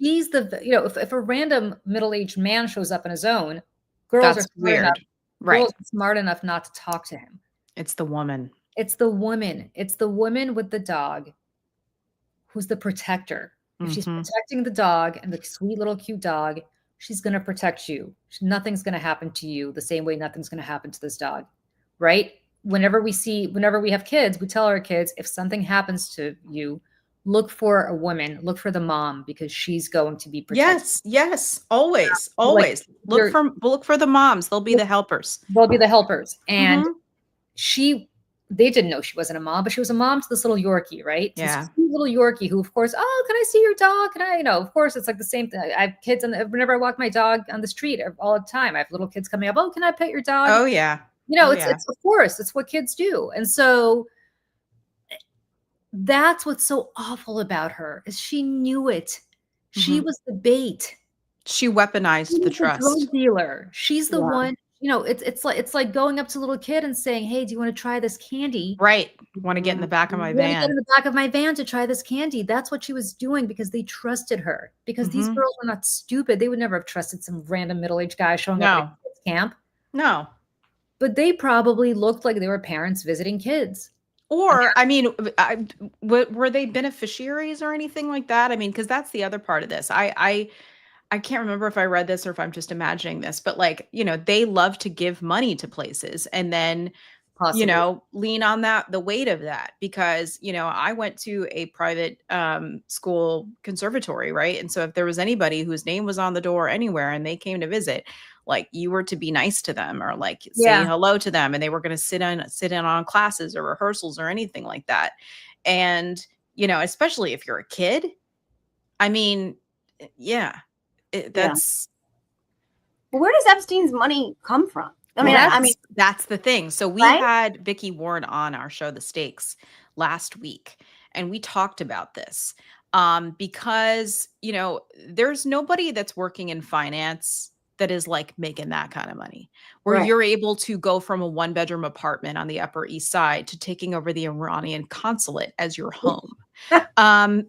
she's if a random middle-aged man shows up in his own, girls are smart enough not to talk to him. It's the woman. It's the woman. It's the woman with the dog who's the protector. If she's protecting the dog and the sweet little cute dog, she's going to protect you. Nothing's going to happen to you the same way nothing's going to happen to this dog, right? Whenever we have kids, we tell our kids, if something happens to you, look for a woman, look for the mom, because she's going to be protected. Yes, always. look for the moms. They'll be the helpers. They'll be the helpers. And Mhm. they didn't know she wasn't a mom, but she was a mom to this little Yorkie, right? Yeah. This little Yorkie who, of course, oh, can I see your dog? Can I, of course, it's like the same thing. I have kids, and whenever I walk my dog on the street all the time, I have little kids coming up. Oh, can I pet your dog? Oh yeah. It's of course, it's what kids do. And so that's what's so awful about her is she knew it. She was the bait. She weaponized the trust. Drug dealer. She's the one. It's like going up to a little kid and saying, "Hey, do you want to try this candy?" Right. Want to get in the back of my van? Get in the back of my van to try this candy. That's what she was doing because they trusted her. Because these girls were not stupid. They would never have trusted some random middle-aged guy showing up at a camp. No. But they probably looked like they were parents visiting kids. Or, I mean, were they beneficiaries or anything like that? I mean, because that's the other part of this. I can't remember if I read this or if I'm just imagining this, but like, they love to give money to places and then, lean on the weight of that because, I went to a private school conservatory, right? And so if there was anybody whose name was on the door anywhere and they came to visit, like you were to be nice to them or like say hello to them and they were going to sit in on classes or rehearsals or anything like that. And, especially if you're a kid, I mean, that's. Well, where does Epstein's money come from? That's the thing. So we had Vicky Ward on our show, The Stakes, last week, and we talked about this because, there's nobody that's working in finance that is like making that kind of money where you're able to go from a 1-bedroom apartment on the Upper East Side to taking over the Iranian consulate as your home.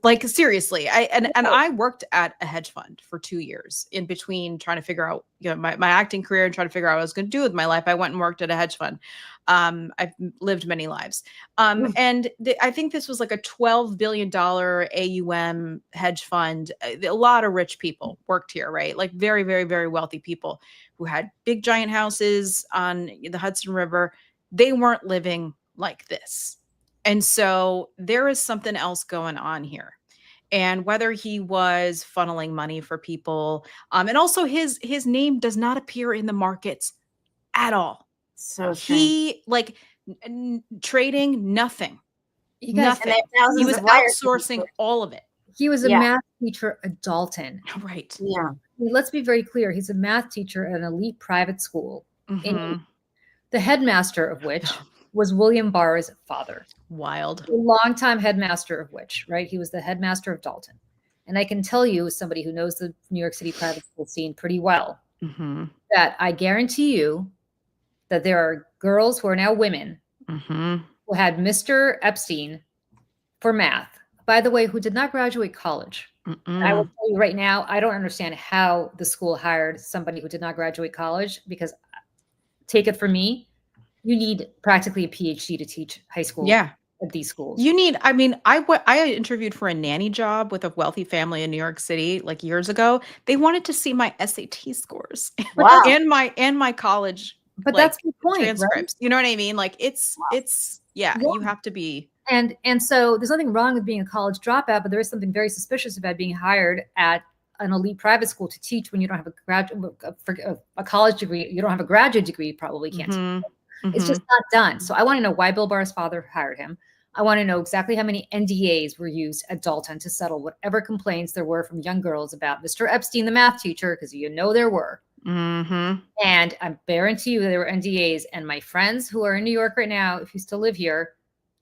Like seriously, I worked at a hedge fund for 2 years in between trying to figure out, my acting career and trying to figure out what I was going to do with my life. I went and worked at a hedge fund. I've lived many lives. And I think this was like a $12 billion AUM hedge fund. A lot of rich people worked here, right? Like very, very, very wealthy people who had big giant houses on the Hudson River. They weren't living like this. And so there is something else going on here. And whether he was funneling money for people, and also his name does not appear in the markets at all. So he trading nothing. Nothing. He was outsourcing all of it. He was a math teacher at Dalton. Right. Yeah. Let's be very clear. He's a math teacher at an elite private school. The headmaster of which was William Barr's father. Wild. A longtime headmaster of which, right? He was the headmaster of Dalton. And I can tell you, as somebody who knows the New York City private school scene pretty well, that I guarantee you that there are girls who are now women who had Mr. Epstein for math, by the way, who did not graduate college. I will tell you right now, I don't understand how the school hired somebody who did not graduate college because take it from me, you need practically a PhD to teach high school at these schools. I interviewed for a nanny job with a wealthy family in New York City like years ago. They wanted to see my SAT scores and my college that's the point, transcripts. Right? You know what I mean? Like it's you have to be. And so there's nothing wrong with being a college dropout, but there is something very suspicious about being hired at an elite private school to teach when you don't have a college degree. You don't have a graduate degree, you probably can't teach. It's just not done. So I want to know why Bill Barr's father hired him. I want to know exactly how many NDAs were used at Dalton to settle whatever complaints there were from young girls about Mr. Epstein, the math teacher, because there were. And I guarantee you there were NDAs. And my friends who are in New York right now, if you still live here,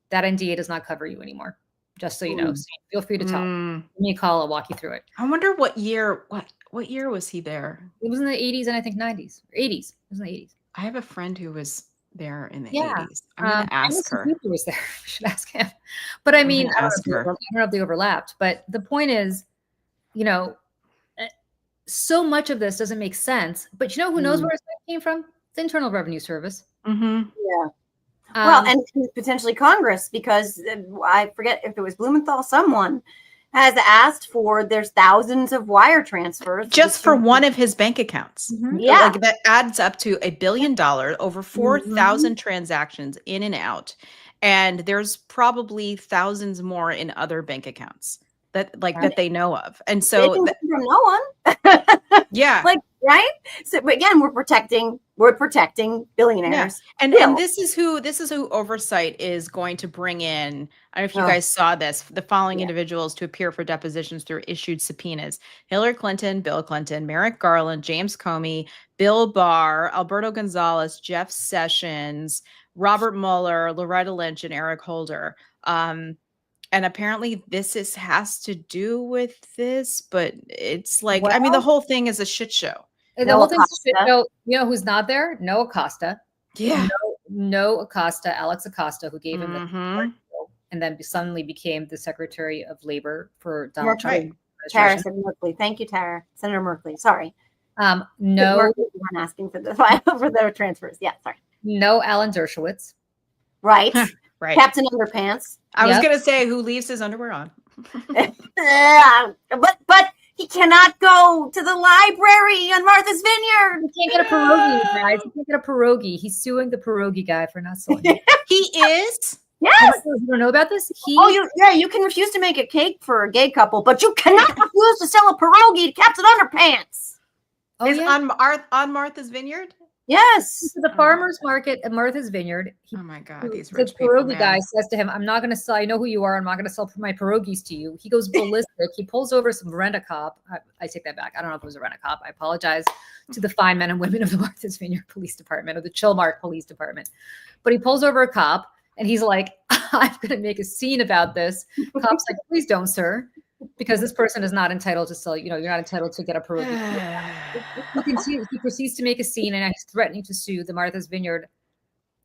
that NDA does not cover you anymore. Just so you know. So feel free to talk. Give me a call. I'll walk you through it. I wonder what year was he there? It was in the 80s and I think 90s. 80s. It was in the 80s. I have a friend who was there in the 80s. I'm going to ask her. Who was there? I should ask him. But I mean, I don't know if they overlapped. But the point is, so much of this doesn't make sense. But who knows where it came from? The Internal Revenue Service. Yeah. Well, and potentially Congress, because I forget if it was Blumenthal, someone has asked for, there's thousands of wire transfers. Just for one of his bank accounts. Yeah. Like that adds up to $1 billion, over 4,000 transactions in and out. And there's probably thousands more in other bank accounts that they know of. And so from no one. Yeah. Like right? So but again, we're protecting billionaires. Yeah. And this is who Oversight is going to bring in. I don't know if you guys saw this. The following individuals to appear for depositions through issued subpoenas: Hillary Clinton, Bill Clinton, Merrick Garland, James Comey, Bill Barr, Alberto Gonzalez, Jeff Sessions, Robert Mueller, Loretta Lynch, and Eric Holder. And apparently this has to do with this, but it's like, I mean, the whole thing is a shit show. And the whole thing's a shit show. You know who's not there? No Acosta. Yeah. No Acosta, Alex Acosta, who gave him the and then suddenly became the Secretary of Labor for Donald Trump. Tara said Merkley. Thank you, Tara. Senator Merkley. Sorry. No. Merkley wasn't asking for the file for their transfers. Yeah, sorry. No Alan Dershowitz. Right. Right. Captain Underpants. I was going to say, who leaves his underwear on? But he cannot go to the library on Martha's Vineyard. He can't get a pierogi, guys. He can't get a pierogi. He's suing the pierogi guy for not selling it. He is? Yes. You don't know about this? You can refuse to make a cake for a gay couple, but you cannot refuse to sell a pierogi to Captain Underpants. Oh, is on Martha's Vineyard? Yes. The farmer's market at Martha's Vineyard. Oh my God, these rich people. The pierogi guy says to him, I'm not going to sell, I know who you are. I'm not going to sell my pierogies to you. He goes ballistic. He pulls over some rent-a-cop. I take that back. I don't know if it was a rent-a-cop. I apologize to the fine men and women of the Martha's Vineyard Police Department or the Chilmark Police Department. But he pulls over a cop and he's like, I'm going to make a scene about this. Cop's like, please don't, sir. Because this person is not entitled to sell, you're not entitled to get a pierogi. He proceeds to make a scene and he's threatening to sue the Martha's Vineyard,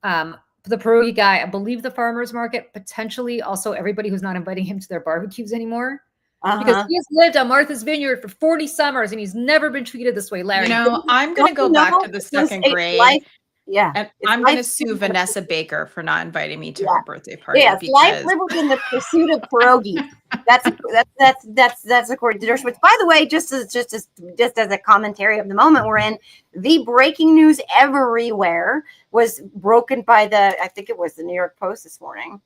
the pierogi guy, I believe the farmer's market, potentially also everybody who's not inviting him to their barbecues anymore. Because he has lived on Martha's Vineyard for 40 summers and he's never been treated this way, Larry. I'm going to go back to the second grade. Yeah. And I'm going to sue Vanessa Baker for not inviting me to her birthday party. Yes, life, liberty, and the pursuit of pierogi. That's according to Dershowitz. By the way, just as a commentary of the moment we're in, the breaking news everywhere was broken by I think it was the New York Post this morning.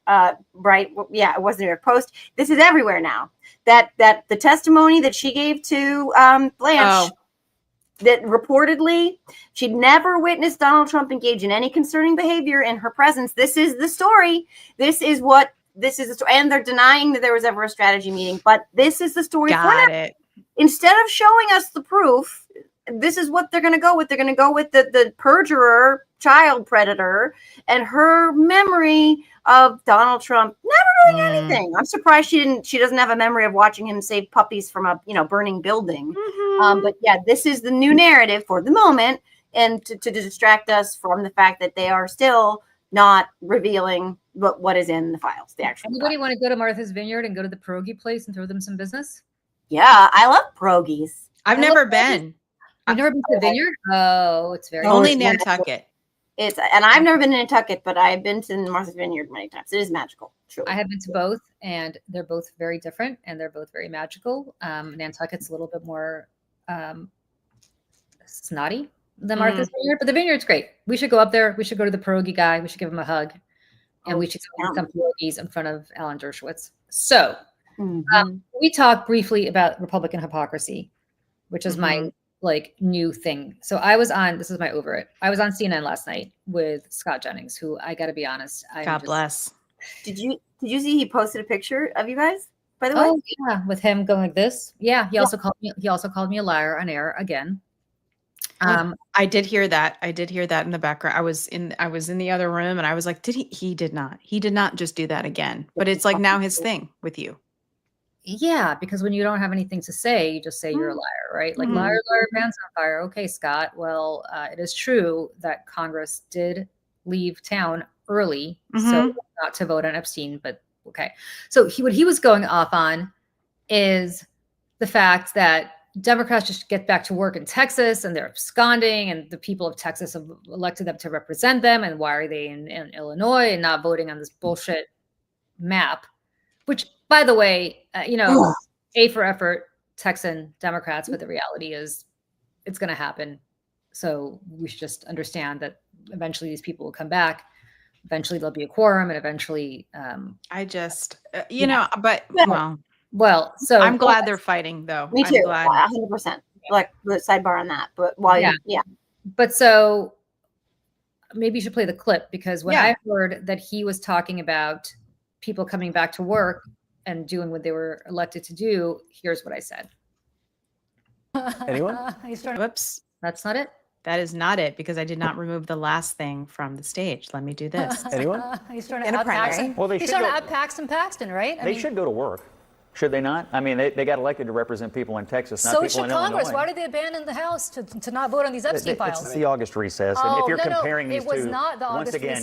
Right? Yeah, it was the New York Post. This is everywhere now. That the testimony that she gave to Blanche. That reportedly she'd never witnessed Donald Trump engage in any concerning behavior in her presence. This is the story. This is the story. And they're denying that there was ever a strategy meeting, but this is the story. Got it. Instead of showing us the proof, this is what they're going to go with. They're going to go with the perjurer, child predator, and her memory of Donald Trump never doing anything. I'm surprised she doesn't have a memory of watching him save puppies from a burning building. But yeah, this is the new narrative for the moment, and to distract us from the fact that they are still not revealing what is in the files. The actual. Anybody want to go to Martha's Vineyard and go to the pierogi place and throw them some business? Yeah, I love pierogies. I've never been. You've never been to the vineyard? Oh, it's very only Nantucket. And I've never been to Nantucket, but I've been to Martha's Vineyard many times. It is magical. Truly. I have been to both, and they're both very different, and they're both very magical. Nantucket's a little bit more snotty than Martha's Vineyard, but the vineyard's great. We should go up there. We should go to the pierogi guy. We should give him a hug, and we should eat some pierogies in front of Alan Dershowitz. So we talked briefly about Republican hypocrisy, which is my new thing. So this is my over it. I was on CNN last night with Scott Jennings, who I got to be honest. God bless. Did you see he posted a picture of you guys, by the way? Oh yeah. With him going like this. Yeah. He also called me a liar on air again. I did hear that. In the background. I was in the other room and I was like, he did not just do that again. But it's like now his thing with you. Yeah, because when you don't have anything to say, you just say you're a liar, right? Like liar, pants on fire. Okay, Scott. Well, it is true that Congress did leave town early, so not to vote on Epstein, but okay. So what he was going off on is the fact that Democrats just get back to work in Texas and they're absconding, and the people of Texas have elected them to represent them. And why are they in Illinois and not voting on this bullshit map? Which, by the way, A for effort, Texan Democrats, but the reality is it's going to happen. So we should just understand that eventually these people will come back. Eventually there'll be a quorum, and eventually. Well, so I'm glad they're fighting, though. Me too. I'm glad. 100%. like the sidebar on that. But But so maybe you should play the clip, because when I heard that he was talking about people coming back to work and doing what they were elected to do, here's what I said. Anyone? Whoops. That's not it. That is not it, because I did not remove the last thing from the stage. Let me do this. Anyone? He's trying to out Paxton. Well, he's trying to out Paxton, right? They should go to work. Should they not? I mean, they got elected to represent people in Texas, not so people in Congress. Illinois. Why did they abandon the House to not vote on these Epstein files? It's the August recess. And if you're comparing these two, once again,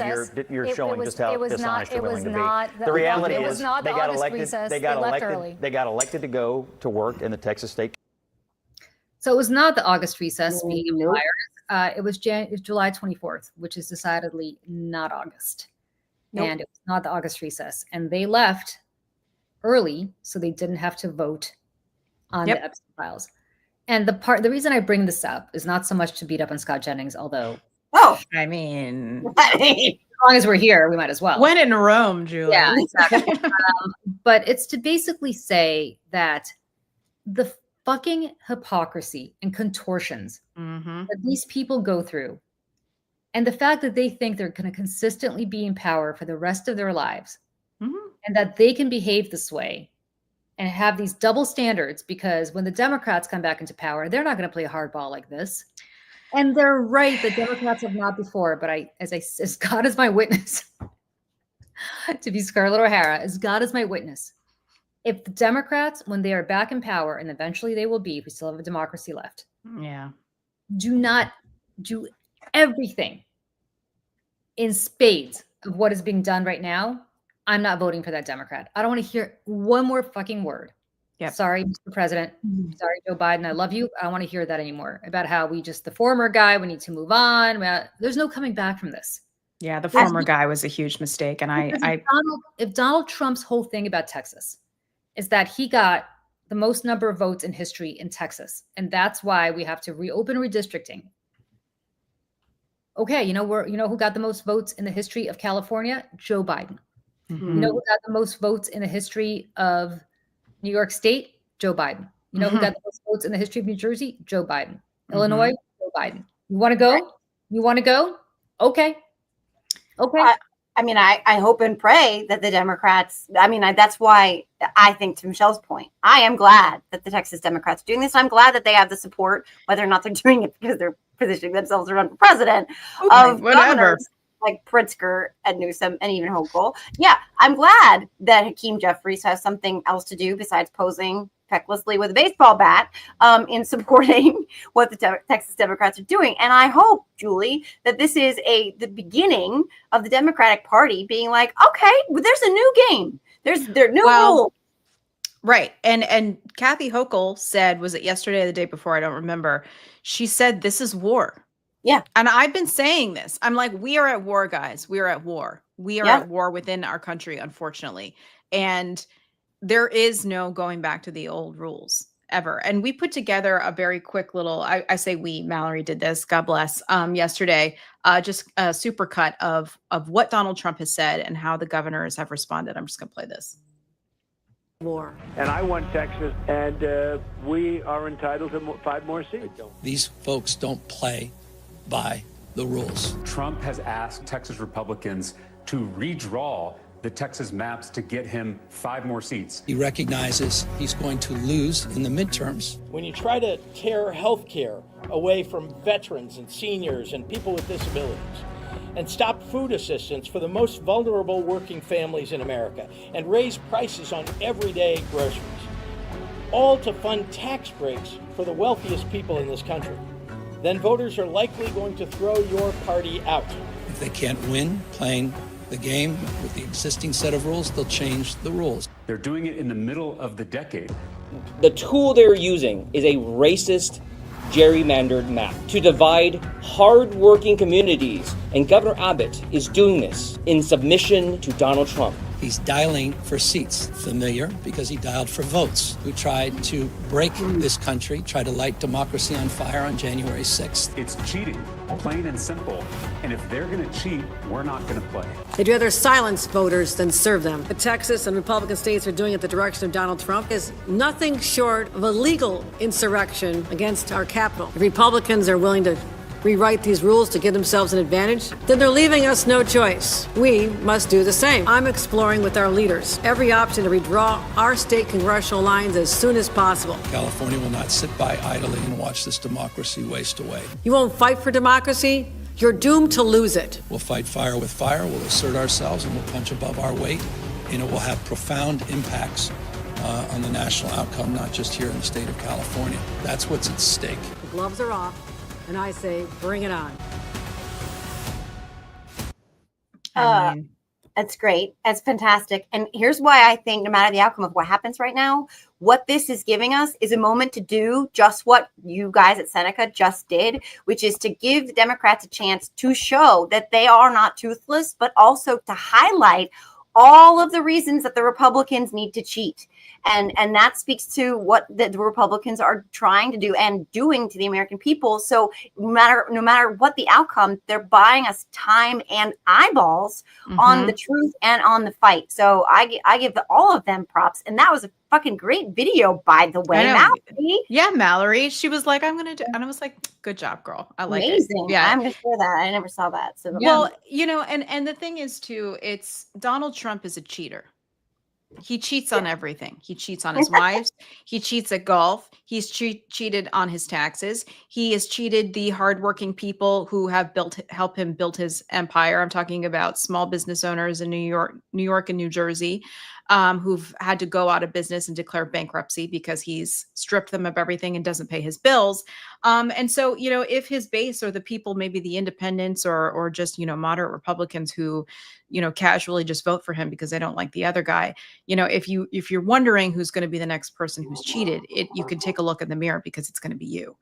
you're showing just how dishonest you're willing to be. The reality is they got elected. They got elected to go to work in the Texas state. So it was not the August recess being fired. It was July 24th, which is decidedly not August. And it was not the August recess. And they left early so they didn't have to vote on the Epstein files. And the reason I bring this up is not so much to beat up on Scott Jennings, although I mean, as long as we're here, we might as well. When in Rome, Julie. Yeah, exactly. But it's to basically say that the fucking hypocrisy and contortions that these people go through, and the fact that they think they're going to consistently be in power for the rest of their lives, and that they can behave this way and have these double standards, because when the Democrats come back into power, they're not going to play hardball like this. And they're right, the Democrats have not before, but as God is my witness, to be Scarlett O'Hara, as God is my witness, if the Democrats, when they are back in power, and eventually they will be, if we still have a democracy left, do not do everything in spades of what is being done right now, I'm not voting for that Democrat. I don't want to hear one more fucking word. Sorry, Mr. President. Sorry, Joe Biden. I love you. I don't want to hear that anymore about how the former guy, we need to move on. There's no coming back from this. Yeah, the former guy was a huge mistake. And if Donald Trump's whole thing about Texas is that he got the most number of votes in history in Texas, and that's why we have to reopen redistricting. Okay, you know who got the most votes in the history of California? Joe Biden. You know who got the most votes in the history of New York State? Joe Biden. You know who got the most votes in the history of New Jersey? Joe Biden. Illinois? Joe Biden. You want to go? Right. You want to go? Okay. I hope and pray that the Democrats, that's why I think, to Michelle's point, I am glad that the Texas Democrats are doing this. I'm glad that they have the support, whether or not they're doing it because they're positioning themselves to run for president, of governors like Pritzker and Newsom and even Hochul. Yeah, I'm glad that Hakeem Jeffries has something else to do besides posing fecklessly with a baseball bat in supporting what the Texas Democrats are doing. And I hope, Julie, that this is the beginning of the Democratic Party being like, okay, there's a new game. There are new rules. Right. And Kathy Hochul said, was it yesterday or the day before? I don't remember. She said, this is war. Yeah. And I've been saying this. I'm like, we are at war, guys. We are at war. We are at war within our country, unfortunately. And there is no going back to the old rules ever. And we put together a very quick little, I say we, Mallory did this, God bless, yesterday, just a super cut of what Donald Trump has said and how the governors have responded. I'm just going to play this. War. And I won Texas, and we are entitled to 5 more seats. These folks don't play by the rules. Trump has asked Texas Republicans to redraw the Texas maps to get him 5 more seats. He recognizes he's going to lose in the midterms. When you try to tear health care away from veterans and seniors and people with disabilities, and stop food assistance for the most vulnerable working families in America, and raise prices on everyday groceries, all to fund tax breaks for the wealthiest people in this country, then voters are likely going to throw your party out. If they can't win playing the game with the existing set of rules, they'll change the rules. They're doing it in the middle of the decade. The tool they're using is a racist, gerrymandered map to divide hard-working communities, and Governor Abbott is doing this in submission to Donald Trump. He's dialing for seats. Familiar because he dialed for votes. Who tried to break this country, tried to light democracy on fire on January 6th. It's cheating, plain and simple. And if they're going to cheat, we're not going to play. They'd rather silence voters than serve them. What Texas and Republican states are doing at the direction of Donald Trump is nothing short of a legal insurrection against our Capitol. If Republicans are willing to rewrite these rules to give themselves an advantage, then they're leaving us no choice. We must do the same. I'm exploring with our leaders every option to redraw our state congressional lines as soon as possible. California will not sit by idly and watch this democracy waste away. You won't fight for democracy? You're doomed to lose it. We'll fight fire with fire, we'll assert ourselves, and we'll punch above our weight, and it will have profound impacts on the national outcome, not just here in the state of California. That's what's at stake. The gloves are off, and I say, bring it on. That's great. That's fantastic. And here's why I think no matter the outcome of what happens right now, what this is giving us is a moment to do just what you guys at Seneca just did, which is to give the Democrats a chance to show that they are not toothless, but also to highlight all of the reasons that the Republicans need to cheat. And that speaks to what the Republicans are trying to do and doing to the American people. So no matter what the outcome, they're buying us time and eyeballs on the truth and on the fight. So I give all of them props. And that was a fucking great video, by the way. Mallory. Yeah, Mallory. She was like, I'm going to do, and I was like, good job, girl. I like Amazing. it. Yeah. I'm going to share that. I never saw that. So well, you know, and the thing is too, it's Donald Trump is a cheater. He cheats on everything. He cheats on his wives. He cheats at golf. He's cheated on his taxes. He has cheated the hardworking people who have helped him build his empire. I'm talking about small business owners in New York and New Jersey, who've had to go out of business and declare bankruptcy because he's stripped them of everything and doesn't pay his bills. And so, you know, if his base or the people, maybe the independents or just, you know, moderate Republicans who, you know, casually just vote for him because they don't like the other guy, you know, if you're wondering who's going to be the next person who's cheated, you can take a look in the mirror because it's going to be you.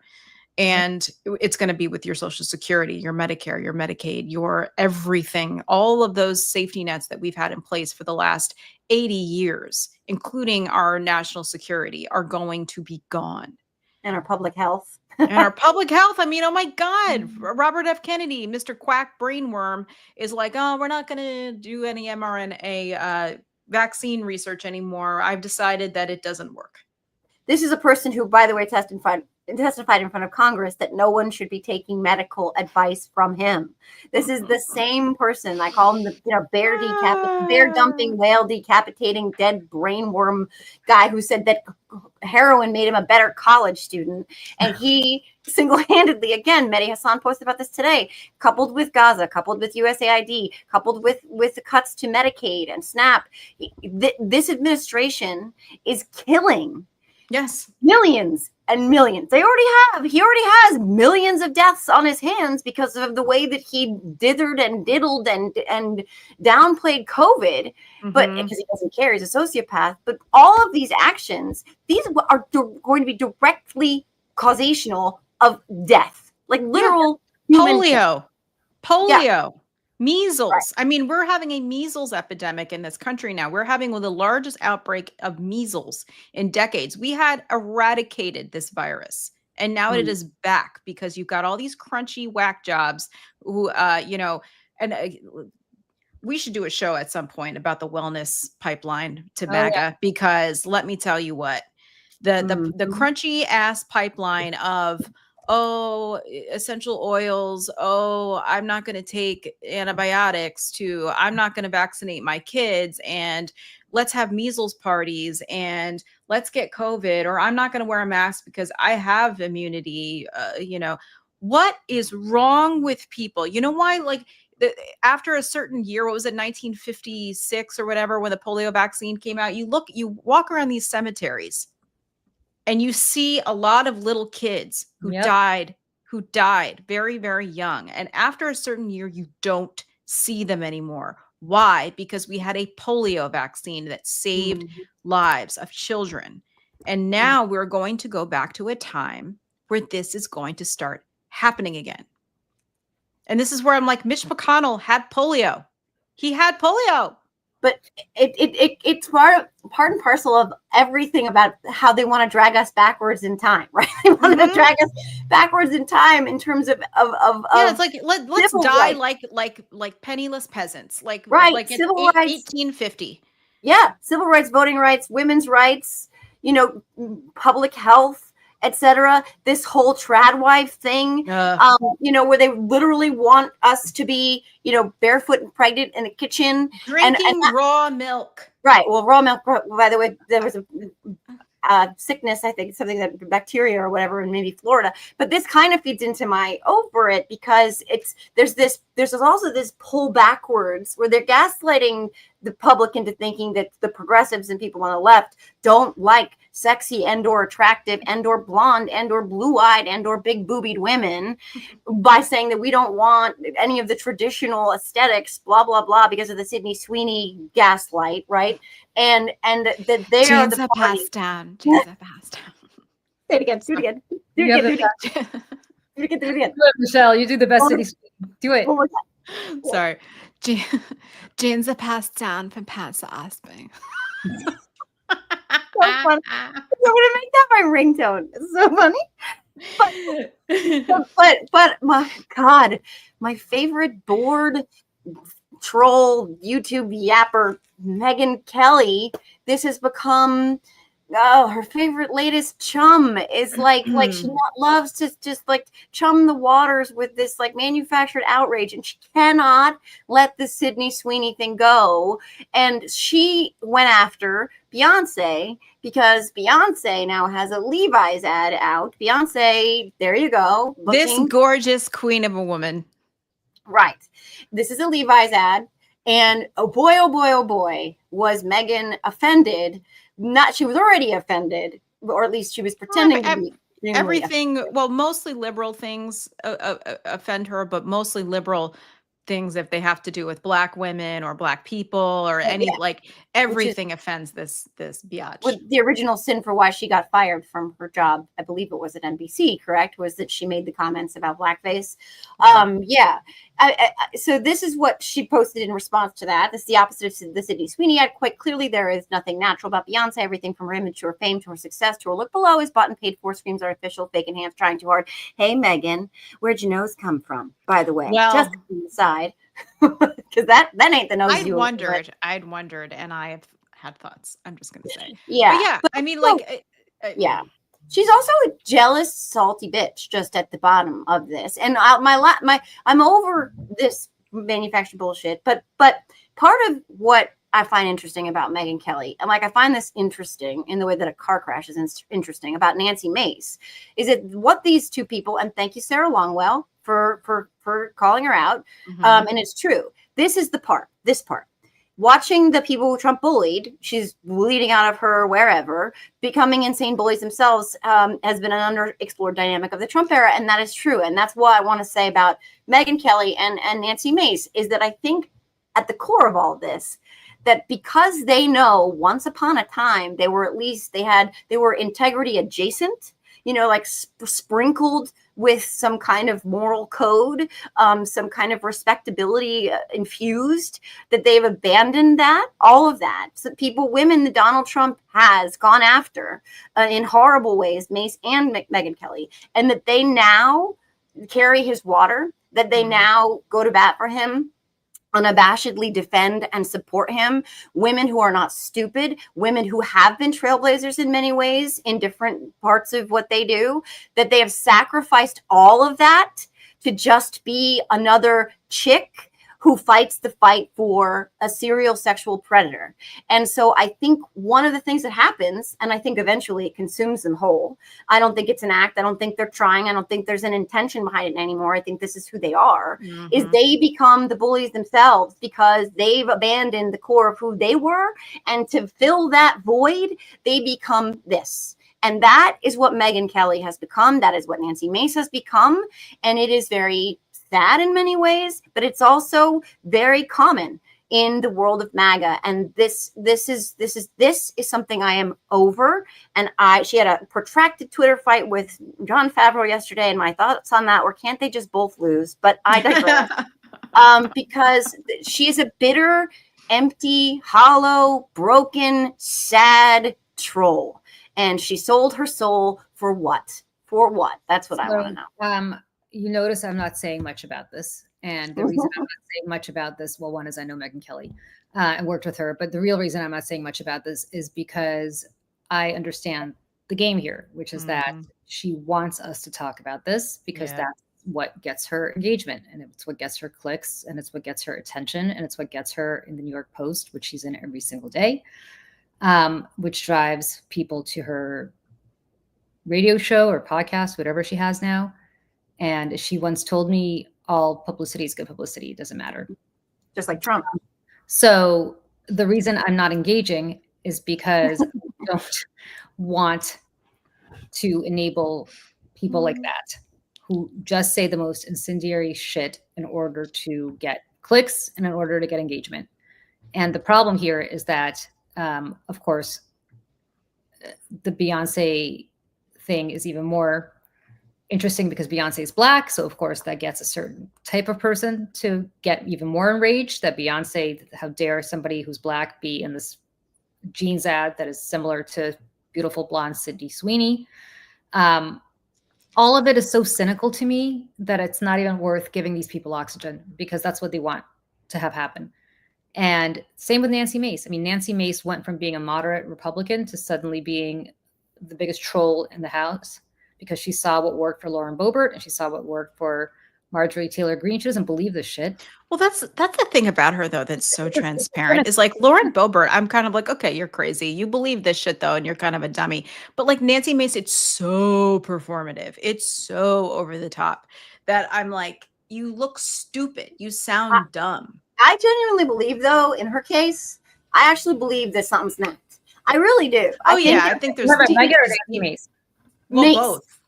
And it's going to be with your Social Security, your Medicare, your Medicaid, your everything, all of those safety nets that we've had in place for the last 80 years, including our national security, are going to be gone. And our public health. And our public health. I mean, oh my God, Robert F. Kennedy, Mr. Quack Brainworm is like, oh, we're not going to do any mRNA vaccine research anymore. I've decided that it doesn't work. This is a person who, by the way, testified in front of Congress that no one should be taking medical advice from him. This is the same person. I call him the bear dumping, whale decapitating, dead brainworm guy who said that heroin made him a better college student. And he single-handedly, again, Mehdi Hassan posted about this today, coupled with Gaza, coupled with USAID, coupled with the cuts to Medicaid and SNAP, this administration is killing millions and millions. He already has millions of deaths on his hands because of the way that he dithered and diddled and downplayed COVID, but because he doesn't care, he's a sociopath. But all of these actions, these are going to be directly causational of death, like literal polio. Measles. Right. I mean, we're having a measles epidemic in this country now. We're having one of the largest outbreak of measles in decades. We had eradicated this virus, and now it is back because you've got all these crunchy whack jobs who, you know, and we should do a show at some point about the wellness pipeline to MAGA, because let me tell you what, the crunchy ass pipeline of, oh, essential oils, oh, I'm not going to take antibiotics, to I'm not going to vaccinate my kids, and let's have measles parties, and let's get COVID, or I'm not going to wear a mask because I have immunity. You know, what is wrong with people? You know why? Like, after a certain year, what was it, 1956 or whatever, when the polio vaccine came out, you walk around these cemeteries and you see a lot of little kids who died very, very young. And after a certain year, you don't see them anymore. Why? Because we had a polio vaccine that saved lives of children. And now we're going to go back to a time where this is going to start happening again. And this is where I'm like, Mitch McConnell had polio. He had polio. but it's part and parcel of everything about how they want to drag us backwards in time, right? They want to drag us backwards in time in terms of it's like let's die rights. like penniless peasants, like civil rights, 1850. Yeah, civil rights, voting rights, women's rights, public health, etc. This whole trad wife thing, where they literally want us to be, barefoot and pregnant in the kitchen, drinking raw milk. Right. Well, raw milk. By the way, there was a sickness, I think, something that bacteria or whatever in maybe Florida. But this kind of feeds into my over it because there's also this pull backwards where they're gaslighting the public into thinking that the progressives and people on the left don't like sexy and or attractive and or blonde and or blue-eyed and or big boobied women by saying that we don't want any of the traditional aesthetics, blah, blah, blah, because of the Sydney Sweeney gaslight, right? And that they are the party. Passed down. Jeans are passed down. Do it again. Do it again. Do it again. Do it again. Do it again. Do it again. Do it, Michelle. You do the best Sydney Sweeney. Do it. One more time. Sorry. Jeans are passed down from pants to asping. So fun. I'm gonna make that my ringtone. It's so funny. But my God, my favorite bored troll YouTube yapper, Megyn Kelly. This has become her favorite latest chum is like she loves to just like chum the waters with this like manufactured outrage, and she cannot let the Sydney Sweeney thing go. And she went after Beyonce because Beyonce now has a Levi's ad out. Beyonce, there you go. This gorgeous queen of a woman. Right. This is a Levi's ad. And oh boy, was Megyn offended. She was already offended, or at least she was pretending to be. Everything, well, mostly liberal things offend her, but mostly liberal things if they have to do with Black women or Black people or everything offends this biatch. Well, the original sin for why she got fired from her job, I believe it was at NBC, correct, was that she made the comments about blackface. So this is what she posted in response to that. This is the opposite of the Sydney Sweeney ad. Quite clearly, there is nothing natural about Beyonce. Everything from her image to her fame to her success to her look below is bought and paid for, screams artificial, fake enhanced, trying too hard. Hey, Megyn, where'd your nose come from, by the way? Well, just on the side. Because that ain't the nose I'd wondered, and I have had thoughts. I'm just going to say. Yeah. But I mean, like... yeah. She's also a jealous, salty bitch just at the bottom of this. And I'm over this manufactured bullshit. But part of what I find interesting about Megyn Kelly, and like I find this interesting in the way that a car crash is interesting about Nancy Mace, is that what these two people, and thank you, Sarah Longwell, for calling her out. And it's true. This part. Watching the people who Trump bullied, she's bleeding out of her wherever, becoming insane bullies themselves has been an underexplored dynamic of the Trump era. And that is true. And that's what I want to say about Megyn Kelly and Nancy Mace is that I think at the core of all of this, that because they know once upon a time, they were integrity adjacent, sprinkled with some kind of moral code, some kind of respectability infused, that they've abandoned all of that. So women that Donald Trump has gone after in horrible ways, Mace and Megyn Kelly, and that they now carry his water, that they now go to bat for him, unabashedly defend and support him. Women who are not stupid, women who have been trailblazers in many ways in different parts of what they do, that they have sacrificed all of that to just be another chick who fights the fight for a serial sexual predator. And so I think one of the things that happens, and I think eventually it consumes them whole. I don't think it's an act. I don't think they're trying. I don't think there's an intention behind it anymore. I think this is who they are, is they become the bullies themselves because they've abandoned the core of who they were. And to fill that void, they become this. And that is what Megyn Kelly has become. That is what Nancy Mace has become. And it is very sad in many ways, but it's also very common in the world of MAGA. And this is something I am over. And she had a protracted Twitter fight with Jon Favreau yesterday, and my thoughts on that were, can't they just both lose? But I digress. Because she is a bitter empty, hollow, broken, sad troll. And she sold her soul for what? For what? That's what I want to know. You notice I'm not saying much about this. And the reason I'm not saying much about this, well, one is I know Megyn Kelly and worked with her. But the real reason I'm not saying much about this is because I understand the game here, which is that she wants us to talk about this because that's what gets her engagement, and it's what gets her clicks, and it's what gets her attention, and it's what gets her in the New York Post, which she's in every single day, which drives people to her radio show or podcast, whatever she has now. And she once told me, all publicity is good publicity. It doesn't matter. Just like Trump. So the reason I'm not engaging is because I don't want to enable people like that who just say the most incendiary shit in order to get clicks and in order to get engagement. And the problem here is that, of course, the Beyonce thing is even more interesting because Beyonce is Black. So, of course, that gets a certain type of person to get even more enraged that Beyonce, how dare somebody who's Black be in this jeans ad that is similar to beautiful blonde Sydney Sweeney. All of it is so cynical to me that it's not even worth giving these people oxygen because that's what they want to have happen. And same with Nancy Mace. I mean, Nancy Mace went from being a moderate Republican to suddenly being the biggest troll in the House because she saw what worked for Lauren Boebert and she saw what worked for Marjorie Taylor Greene. She doesn't believe this shit. Well, that's the thing about her, though, that's so transparent is like Lauren Boebert. I'm kind of like, okay, you're crazy. You believe this shit, though, and you're kind of a dummy. But like Nancy Mace, it's so performative. It's so over the top that I'm like, you look stupid. You sound dumb. I genuinely believe, though, in her case, I actually believe that something's next. I really do. I think there's Mace. Well, Mace. both.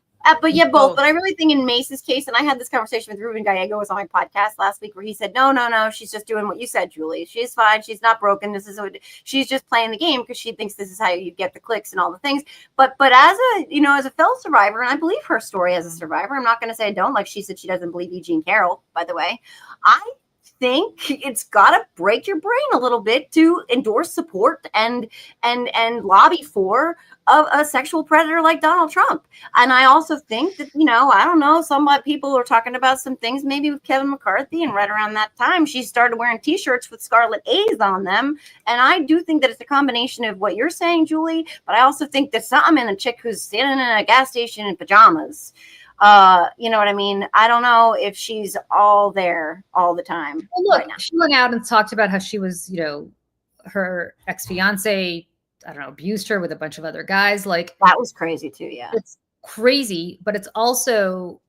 But yeah, both. But I really think in Mace's case, and I had this conversation with Ruben Gallego was on my podcast last week, where he said, no, she's just doing what you said, Julie. She's fine. She's not broken. This is what she's just playing the game because she thinks this is how you get the clicks and all the things. But as a fellow survivor, and I believe her story as a survivor, I'm not going to say I don't. Like she said, she doesn't believe E. Jean Carroll, by the way. I think it's got to break your brain a little bit to endorse, support, and lobby for a sexual predator like Donald Trump. And I also think that, I don't know, some people are talking about some things maybe with Kevin McCarthy, and right around that time, she started wearing T-shirts with Scarlet A's on them. And I do think that it's a combination of what you're saying, Julie, but I also think there's something in a chick who's standing in a gas station in pajamas. You know what I mean? I don't know if she's all there all the time. Well, look, she went out and talked about how she was, her ex-fiance, I don't know, abused her with a bunch of other guys. Like that was crazy too. Yeah. It's crazy, but it's also,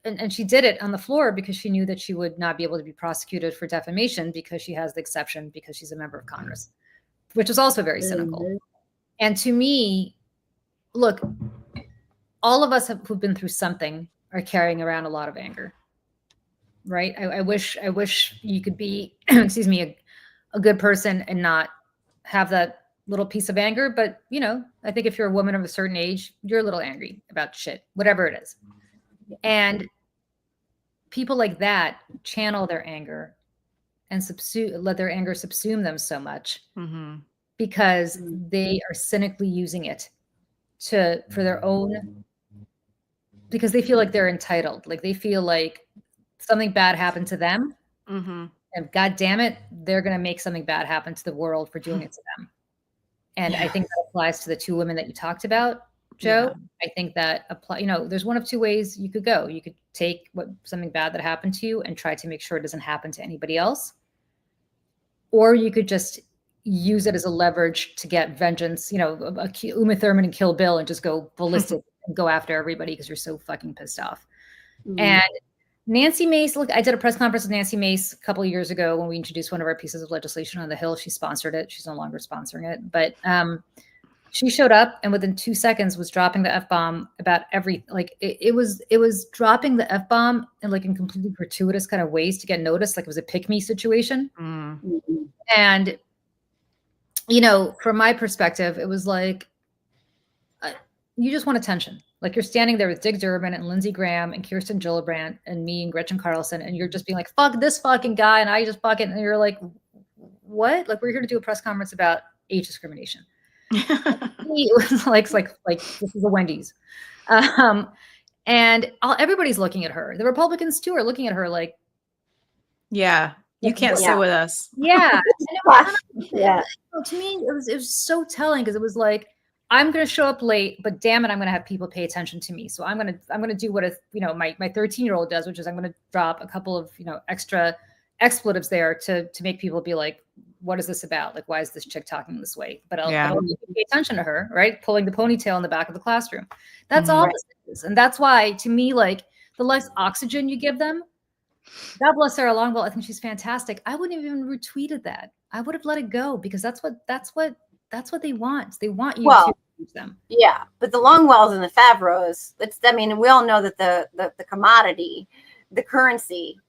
and she did it on the floor because she knew that she would not be able to be prosecuted for defamation because she has the exception because she's a member of Congress, which is also very cynical. And to me, look, all of us who've been through something are carrying around a lot of anger, right? I wish you could be, excuse me, a good person and not have that little piece of anger. But, I think if you're a woman of a certain age, you're a little angry about shit, whatever it is. And people like that channel their anger and let their anger subsume them so much because they are cynically using it for their own, because they feel like they're entitled. Like they feel like something bad happened to them. And God damn it, they're going to make something bad happen to the world for doing it to them. And I think that applies to the two women that you talked about, Joe. I think that there's one of two ways you could go. You could take something bad that happened to you and try to make sure it doesn't happen to anybody else. Or you could just use it as a leverage to get vengeance, Uma Thurman and Kill Bill and just go ballistic and go after everybody because you're so fucking pissed off. And Nancy Mace, look, I did a press conference with Nancy Mace a couple of years ago when we introduced one of our pieces of legislation on the Hill. She sponsored it. She's no longer sponsoring it. But she showed up and within 2 seconds was dropping the F-bomb about it was dropping the F-bomb in completely gratuitous kind of ways to get noticed. Like it was a pick me situation. And, from my perspective, it was like, you just want attention. Like you're standing there with Dick Durbin and Lindsey Graham and Kirsten Gillibrand and me and Gretchen Carlson, and you're just being like, fuck this fucking guy. And I just fucking, and you're like, what? Like, we're here to do a press conference about age discrimination. It was like this is a Wendy's. And everybody's looking at her. The Republicans too are looking at her like, yeah, you can't sit with us. Yeah. To me, it was so telling, because it was like, I'm going to show up late, but damn it, I'm going to have people pay attention to me. So I'm going to do what my 13-year-old does, which is I'm going to drop a couple of extra expletives there to make people be like, what is this about? Like, why is this chick talking this way? But I'll pay attention to her, right? Pulling the ponytail in the back of the classroom. That's all this is. And that's why, to me, like, the less oxygen you give them, God bless Sarah Longwell, I think she's fantastic. I wouldn't have even retweeted that. I would have let it go, because that's what they want. They want you to use them. Yeah, but the Longwells and the Favreaus, we all know that the commodity, the currency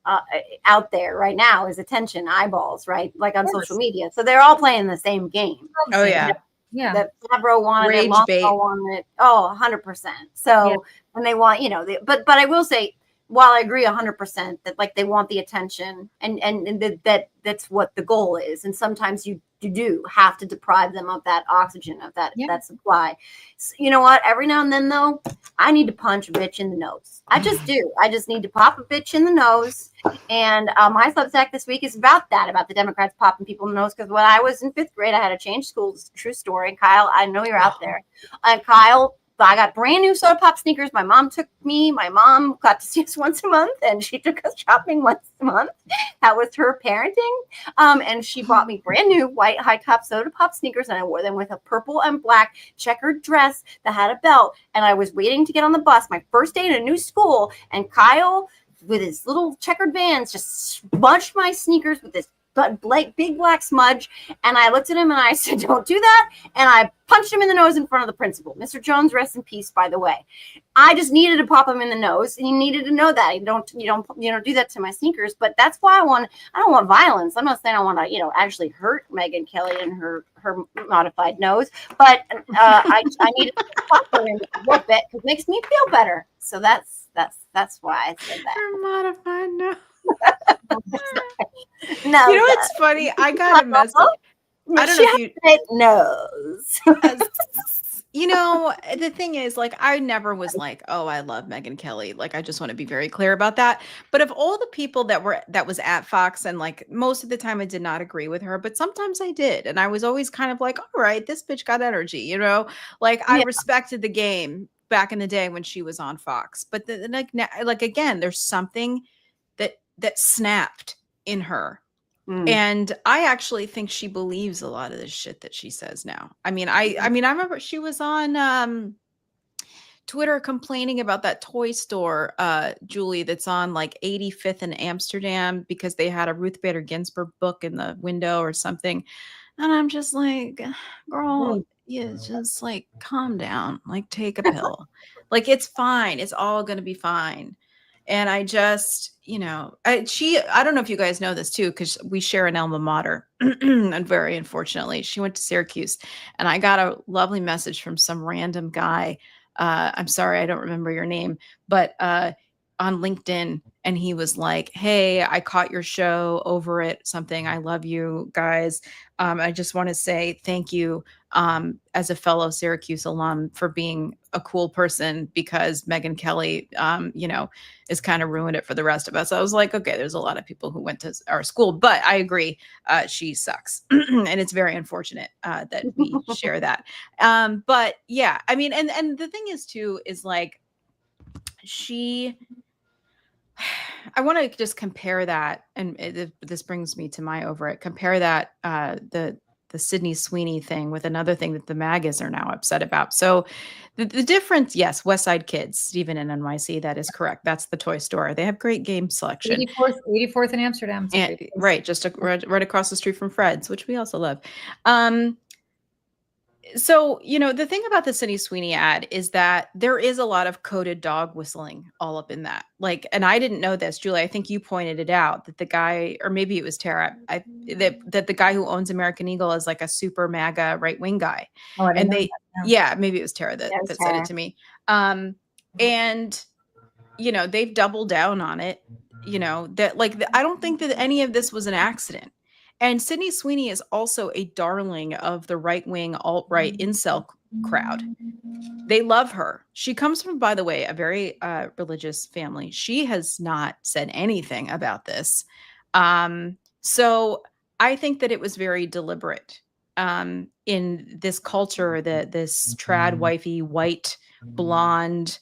out there right now is attention, eyeballs, right? Like on social media. So they're all playing the same game. Oh, yeah. Yeah. The Favreau wanted it, Longwell wanted it. Oh, 100%. So, and they want, but I will say, while I agree 100% that like they want the attention and that's what the goal is. And sometimes you do have to deprive them of that oxygen, of that supply. So, you know what? Every now and then, though, I need to punch a bitch in the nose. I just do. I just need to pop a bitch in the nose. And my Substack this week is about that, about the Democrats popping people in the nose. Because when I was in 5th grade, I had to change schools. True story. Kyle, I know you're out there. Kyle, I got brand new soda pop sneakers. My mom took me. My mom got to see us once a month, and she took us shopping once a month. That was her parenting. And she bought me brand new white high top soda pop sneakers, and I wore them with a purple and black checkered dress that had a belt. And I was waiting to get on the bus, my first day in a new school, and Kyle, with his little checkered Vans, just smudged my sneakers with this big black smudge. And I looked at him and I said, don't do that. And I punched him in the nose in front of the principal. Mr. Jones, rest in peace, by the way. I just needed to pop him in the nose, and he needed to know that. You don't do that to my sneakers. But that's why I don't want violence. I'm not saying I want to, actually hurt Megyn Kelly and her modified nose. But I needed to pop her in a little bit, because it makes me feel better. So that's why I said that. Her modified nose. No, you know what's funny? I got a message. I don't know if you knows. The thing is, like, I never was like, oh, I love Megyn Kelly. Like, I just want to be very clear about that. But of all the people that was at Fox, and like most of the time I did not agree with her, but sometimes I did. And I was always kind of like, all right, this bitch got energy, like I respected the game back in the day when she was on Fox. But again, there's something that snapped in her. And I actually think she believes a lot of the shit that she says now. I remember she was on Twitter complaining about that toy store, Julie, that's on like 85th in Amsterdam, because they had a Ruth Bader Ginsburg book in the window or something. And I'm just like, girl, just like calm down, like take a pill. Like, it's fine. It's all going to be fine. And I just, I don't know if you guys know this too, because we share an alma mater, and very unfortunately, she went to Syracuse, and I got a lovely message from some random guy. I'm sorry, I don't remember your name, but on LinkedIn, and he was like, hey, I caught your show over at something. I love you guys. I just want to say thank you as a fellow Syracuse alum for being a cool person, because Megyn Kelly, is kind of ruined it for the rest of us. I was like, okay, there's a lot of people who went to our school, but I agree. She sucks. And it's very unfortunate that we share that. But yeah, and the thing is too, is like, I want to just compare that, and this brings me to my over it. Compare that the Sydney Sweeney thing with another thing that the MAGAs are now upset about. So the difference, yes, West Side Kids, Stephen in NYC, that is correct. That's the toy store. They have great game selection. 84th in Amsterdam. Right, just right across the street from Fred's, which we also love. So, the thing about the Sydney Sweeney ad is that there is a lot of coded dog whistling all up in that. Like, and I didn't know this, Julie, I think you pointed it out, that the guy, or maybe it was Tara, that the guy who owns American Eagle is like a super MAGA right-wing guy. Oh, I didn't know that, yeah, maybe it was Tara that said it to me. And, they've doubled down on it, that like, I don't think that any of this was an accident. And Sydney Sweeney is also a darling of the right-wing alt-right incel crowd. They love her. She comes from, by the way, a very religious family. She has not said anything about this. So I think that it was very deliberate in this culture, that this trad wifey, white, blonde,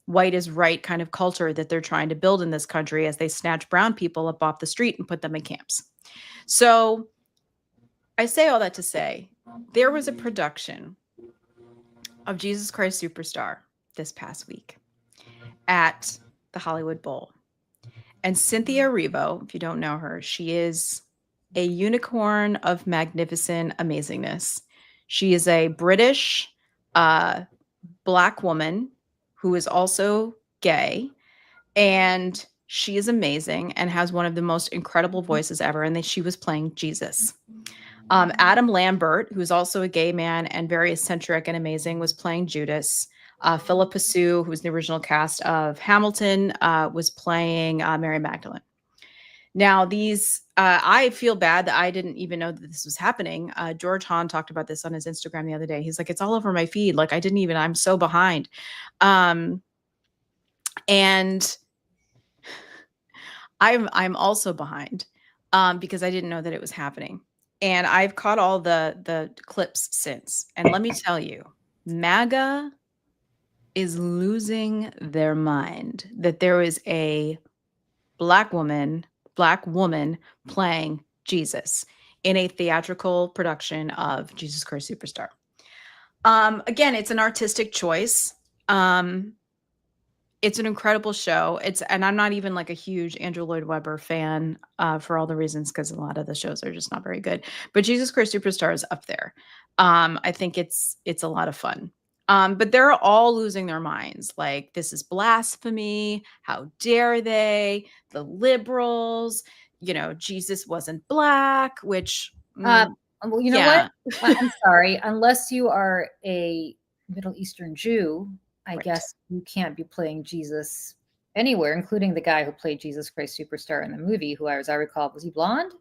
white is right kind of culture that they're trying to build in this country as they snatch brown people up off the street and put them in camps. So I say all that to say, there was a production of Jesus Christ Superstar this past week at the Hollywood Bowl. And Cynthia Erivo, if you don't know her, she is a unicorn of magnificent amazingness. She is a British Black woman who is also gay, and she is amazing and has one of the most incredible voices ever. And she was playing Jesus. Adam Lambert, who's also a gay man and very eccentric and amazing, was playing Judas. Philippa Sue, who was the original cast of Hamilton, was playing Mary Magdalene. Now, these, I feel bad that I didn't even know that this was happening. George Hahn talked about this on his Instagram the other day. He's like, it's all over my feed. Like, I'm so behind. And I'm also behind because I didn't know that it was happening. And I've caught all the clips since. And let me tell you, MAGA is losing their mind that there is a black woman playing Jesus in a theatrical production of Jesus Christ Superstar. Again, it's an artistic choice. It's an incredible show. And I'm not even like a huge Andrew Lloyd Webber fan for all the reasons, because a lot of the shows are just not very good. But Jesus Christ Superstar is up there. I think it's a lot of fun. But they're all losing their minds. Like, this is blasphemy. How dare they? The liberals, Jesus wasn't black, which, well, you know what? I'm sorry. Unless you are a Middle Eastern Jew, I guess you can't be playing Jesus anywhere, including the guy who played Jesus Christ Superstar in the movie, who, as I recall, was he blonde?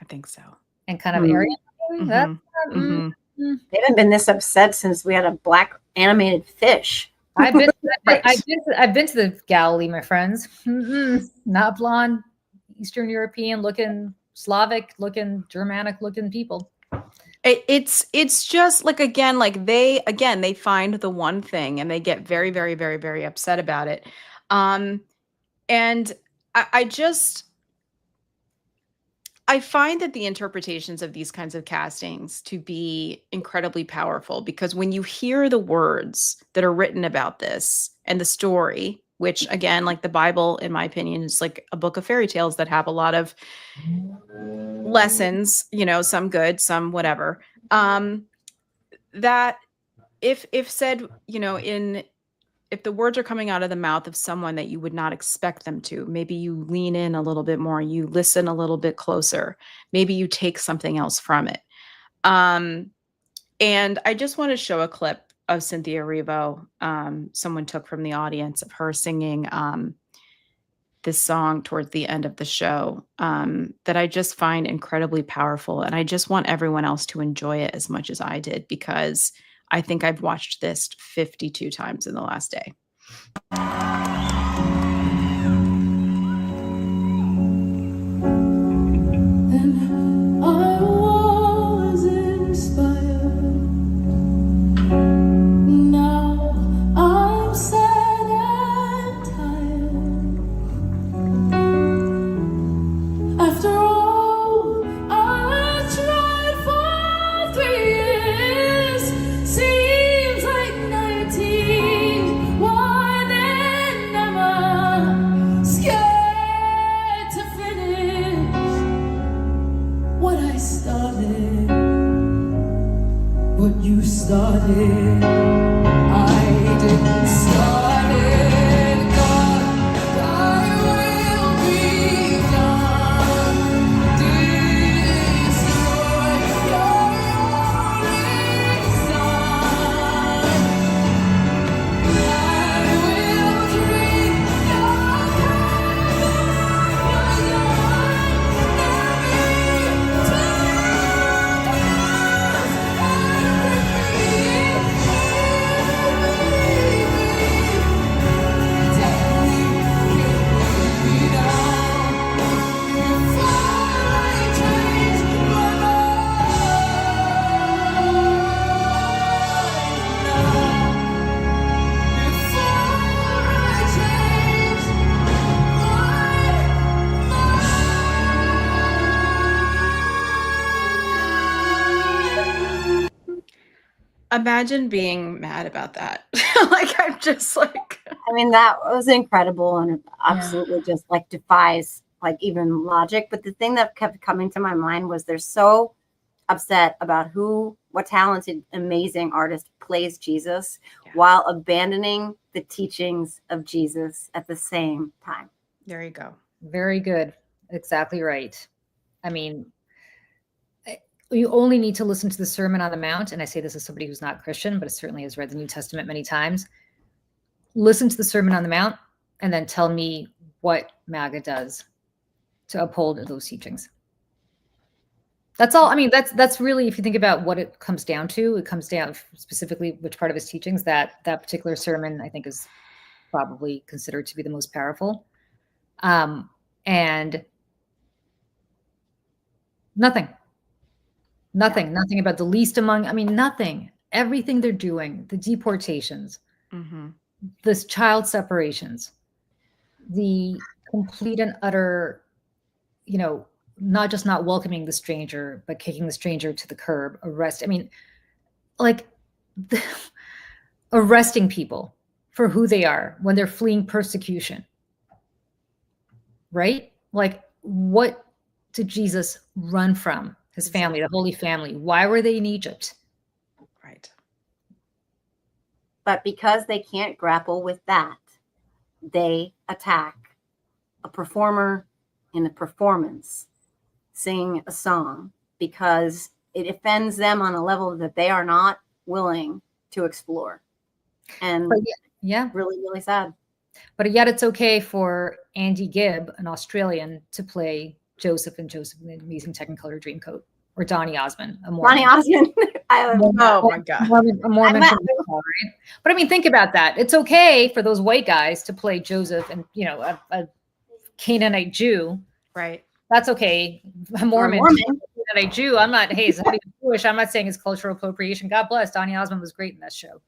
I think so. And kind of Aryan? They haven't been this upset since we had a black animated fish. I've been to the Galilee, my friends. Not blonde, Eastern European looking, Slavic looking, Germanic looking people. It's just like, again, like they find the one thing and they get very, very, very, very upset about it. And I find that the interpretations of these kinds of castings to be incredibly powerful, because when you hear the words that are written about this and the story, which, again, like the Bible, in my opinion, is like a book of fairy tales that have a lot of lessons, some good, some whatever, that if said, if the words are coming out of the mouth of someone that you would not expect them to, maybe you lean in a little bit more, you listen a little bit closer, maybe you take something else from it. And I just want to show a clip of Cynthia Erivo, someone took from the audience, of her singing this song towards the end of the show, that I just find incredibly powerful. And I just want everyone else to enjoy it as much as I did, because I think I've watched this 52 times in the last day. Started, I didn't start it, God, thy will be done. Destroy your only Son. I will keep your Imagine being mad about that. Like, I'm just like, I mean, that was incredible and absolutely just like defies like even logic. But the thing that kept coming to my mind was they're so upset about what talented, amazing artist plays Jesus while abandoning the teachings of Jesus at the same time. There you go. Very good. Exactly right. I mean, you only need to listen to the Sermon on the Mount. And I say this as somebody who's not Christian, but certainly has read the New Testament many times. Listen to the Sermon on the Mount and then tell me what MAGA does to uphold those teachings. That's all. I mean, that's really, if you think about what it comes down to, it comes down specifically which part of his teachings that particular sermon, I think, is probably considered to be the most powerful. And nothing about the least among, I mean, nothing, everything they're doing, the deportations, this child separations, the complete and utter, not just not welcoming the stranger, but kicking the stranger to the curb, arresting people for who they are when they're fleeing persecution, right? Like, what did Jesus run from? His family, the Holy Family. Why were they in Egypt? Right. But because they can't grapple with that, they attack a performer in a performance, sing a song, because it offends them on a level that they are not willing to explore. And really, really sad. But yet it's okay for Andy Gibb, an Australian, to play Joseph and Joseph in the Amazing Technicolor Dreamcoat, or Donny Osmond, a Mormon. Donny Osmond. Oh my God. A Mormon from Utah, right? But I mean, think about that. It's okay for those white guys to play Joseph and, a Canaanite Jew. Right. That's okay. A Mormon. Canaanite Jew. I'm not, hey, somebody Jewish. I'm not saying it's cultural appropriation. God bless. Donny Osmond was great in that show.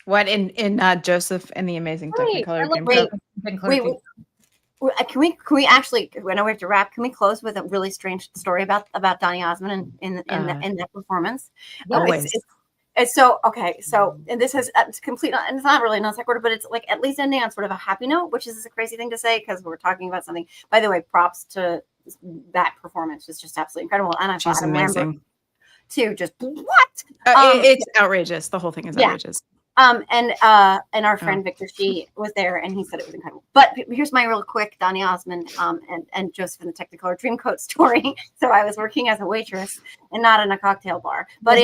What in Joseph and the Amazing Technicolor Dreamcoat? Can we actually? I know we have to wrap. Can we close with a really strange story about Donny Osmond in that performance? Always. It's so okay. So, and this is complete. And it's not really non sequitur, but it's like at least ending on sort of a happy note, which is a crazy thing to say because we're talking about something. By the way, props to that performance. It's just absolutely incredible. And I thought amazing. Too just what? It's outrageous. The whole thing is outrageous. And our friend Victor Shee was there, and he said it was incredible. But here's my real quick Donny Osmond and Joseph in the Technicolor Dreamcoat story. So I was working as a waitress and not in a cocktail bar, but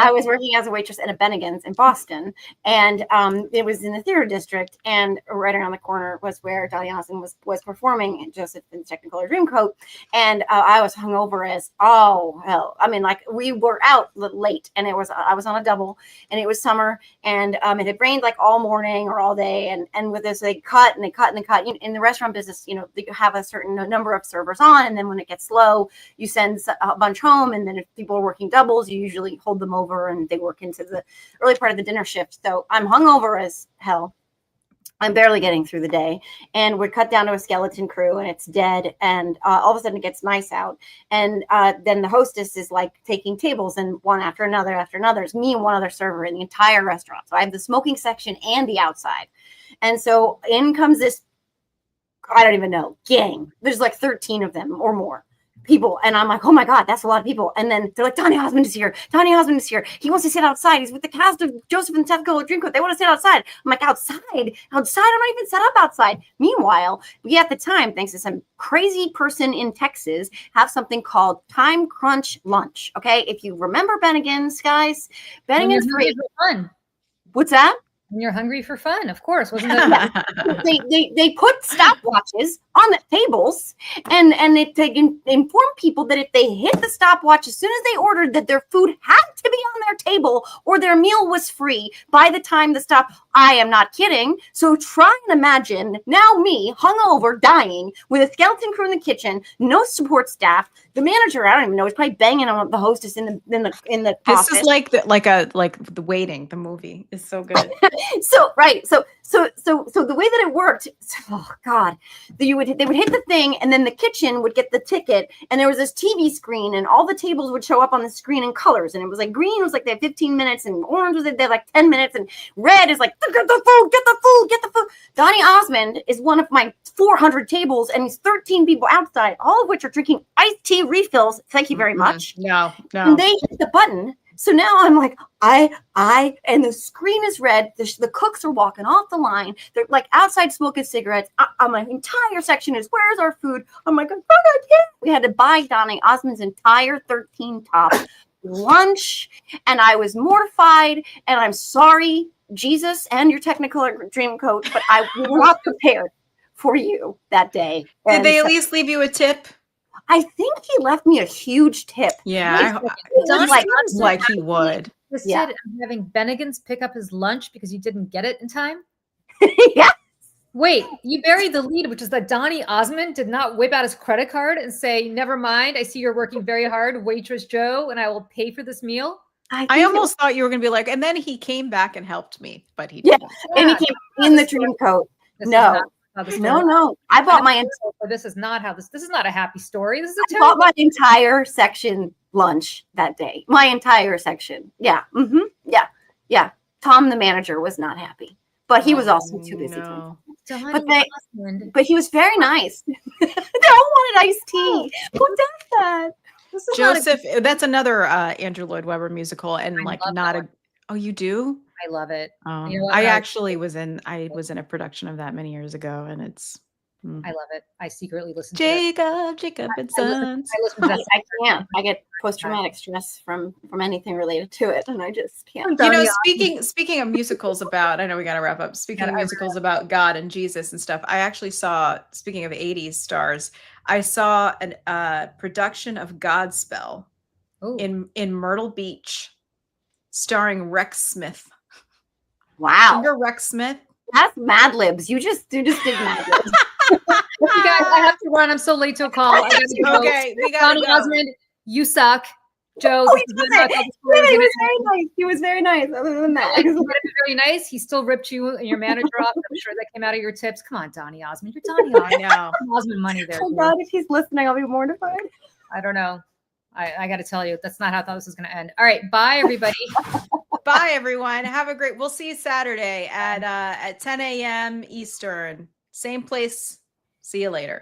I was working as a waitress in a Bennigan's in Boston, and it was in the theater district, and right around the corner was where Donny Osmond was performing Joseph in the Technicolor Dreamcoat, and I was hungover as all hell. I mean, like we were out late, and I was on a double, and it was summer, and it had rained like all morning or all day, and with this they cut. In the restaurant business, you have a certain number of servers on, and then when it gets slow, you send a bunch home, and then if people are working doubles, you usually hold them over and they work into the early part of the dinner shift. So I'm hungover as hell. I'm barely getting through the day, and we're cut down to a skeleton crew, and it's dead. And all of a sudden it gets nice out. And then the hostess is like taking tables, and one after another. It's me and one other server in the entire restaurant. So I have the smoking section and the outside. And so in comes this, I don't even know, gang. There's like 13 of them or more people, and I'm like, oh my God, that's a lot of people. And then they're like, Donny Osmond is here. He wants to sit outside. He's with the cast of Joseph and Technicolor Dreamcoat. They want to sit outside. I'm like, outside. I'm not even set up outside. Meanwhile, we at the time, thanks to some crazy person in Texas, have something called time crunch lunch. Okay, if you remember Bennigan's, guys, Bennigan's free. Fun. What's that? When you're hungry for fun, of course, wasn't that? they put stopwatches on the tables, and they inform people that if they hit the stopwatch as soon as they ordered, that their food had to be on their table or their meal was free by the time the stop. I am not kidding. So try and imagine now me hungover, dying with a skeleton crew in the kitchen, no support staff. The manager, I don't even know, is probably banging on the hostess in the This office. is like the Waiting, the movie is so good. So the way that it worked, oh God, you would they would hit the thing, and then the kitchen would get the ticket, and there was this TV screen, and all the tables would show up on the screen in colors, and it was like green was like they had 15 minutes, and orange was they had like 10 minutes, and red is like get the food. Donny Osmond is one of my 400 tables, and he's 13 people outside, all of which are drinking iced tea refills. Thank you very much. No. And they hit the button. So now I'm like, and the screen is red. The cooks are walking off the line. They're like outside smoking cigarettes. My entire section is, where's our food? I'm like, oh my God, yeah. We had to buy Donny Osmond's entire 13 top lunch. And I was mortified. And I'm sorry, Jesus and your Technicolor dream coat, but I was not prepared for you that day. Did they at least leave you a tip? I think he left me a huge tip. Yeah, like he would. Yeah. I'm having Bennigan's pick up his lunch because you didn't get it in time. Yeah. Wait, you buried the lead, which is that Donny Osmond did not whip out his credit card and say, "Never mind, I see you're working very hard, waitress Joe, and I will pay for this meal." I almost thought you were going to be like, and then he came back and helped me, but he didn't. And he came in the dream coat. No. I bought my this is not how this is not a happy story. This is a I bought my entire section lunch that day. My entire section. Yeah. Mm-hmm. Yeah. Tom, the manager, was not happy, but he was also too busy. But he was very nice. They all wanted iced tea. Who does that? Joseph, that's another Andrew Lloyd Webber musical, and like not a. Oh, you do? I love it. You know, I actually was in a production of that many years ago, and it's. I love it. I secretly listen to Jacob and Sons. I listen to that. I can't. I get post-traumatic stress from anything related to it, and I just can't. You know, speaking of musicals about, I know we got to wrap up. Speaking of musicals about God and Jesus and stuff, I actually saw. Speaking of '80s stars, I saw a production of Godspell in Myrtle Beach, starring Rex Smith. Wow, remember Rex Smith? That's Mad Libs. You just did Mad Libs. You guys, I have to run. I'm so late to a call. I gotta go. Okay, we got Donny Osmond, you suck. Joe, he was very nice. He was very nice. Other than that, he was very nice. He still ripped you and your manager off. I'm sure that came out of your tips. Come on, Donny Osmond. You're Donny Osmond. No. Osmond money there. Oh God, if he's listening, I'll be mortified. I don't know. I got to tell you, that's not how I thought this was going to end. All right, bye everybody. Bye everyone. Have a great. We'll see you Saturday at 10 a.m. Eastern. Same place. See you later.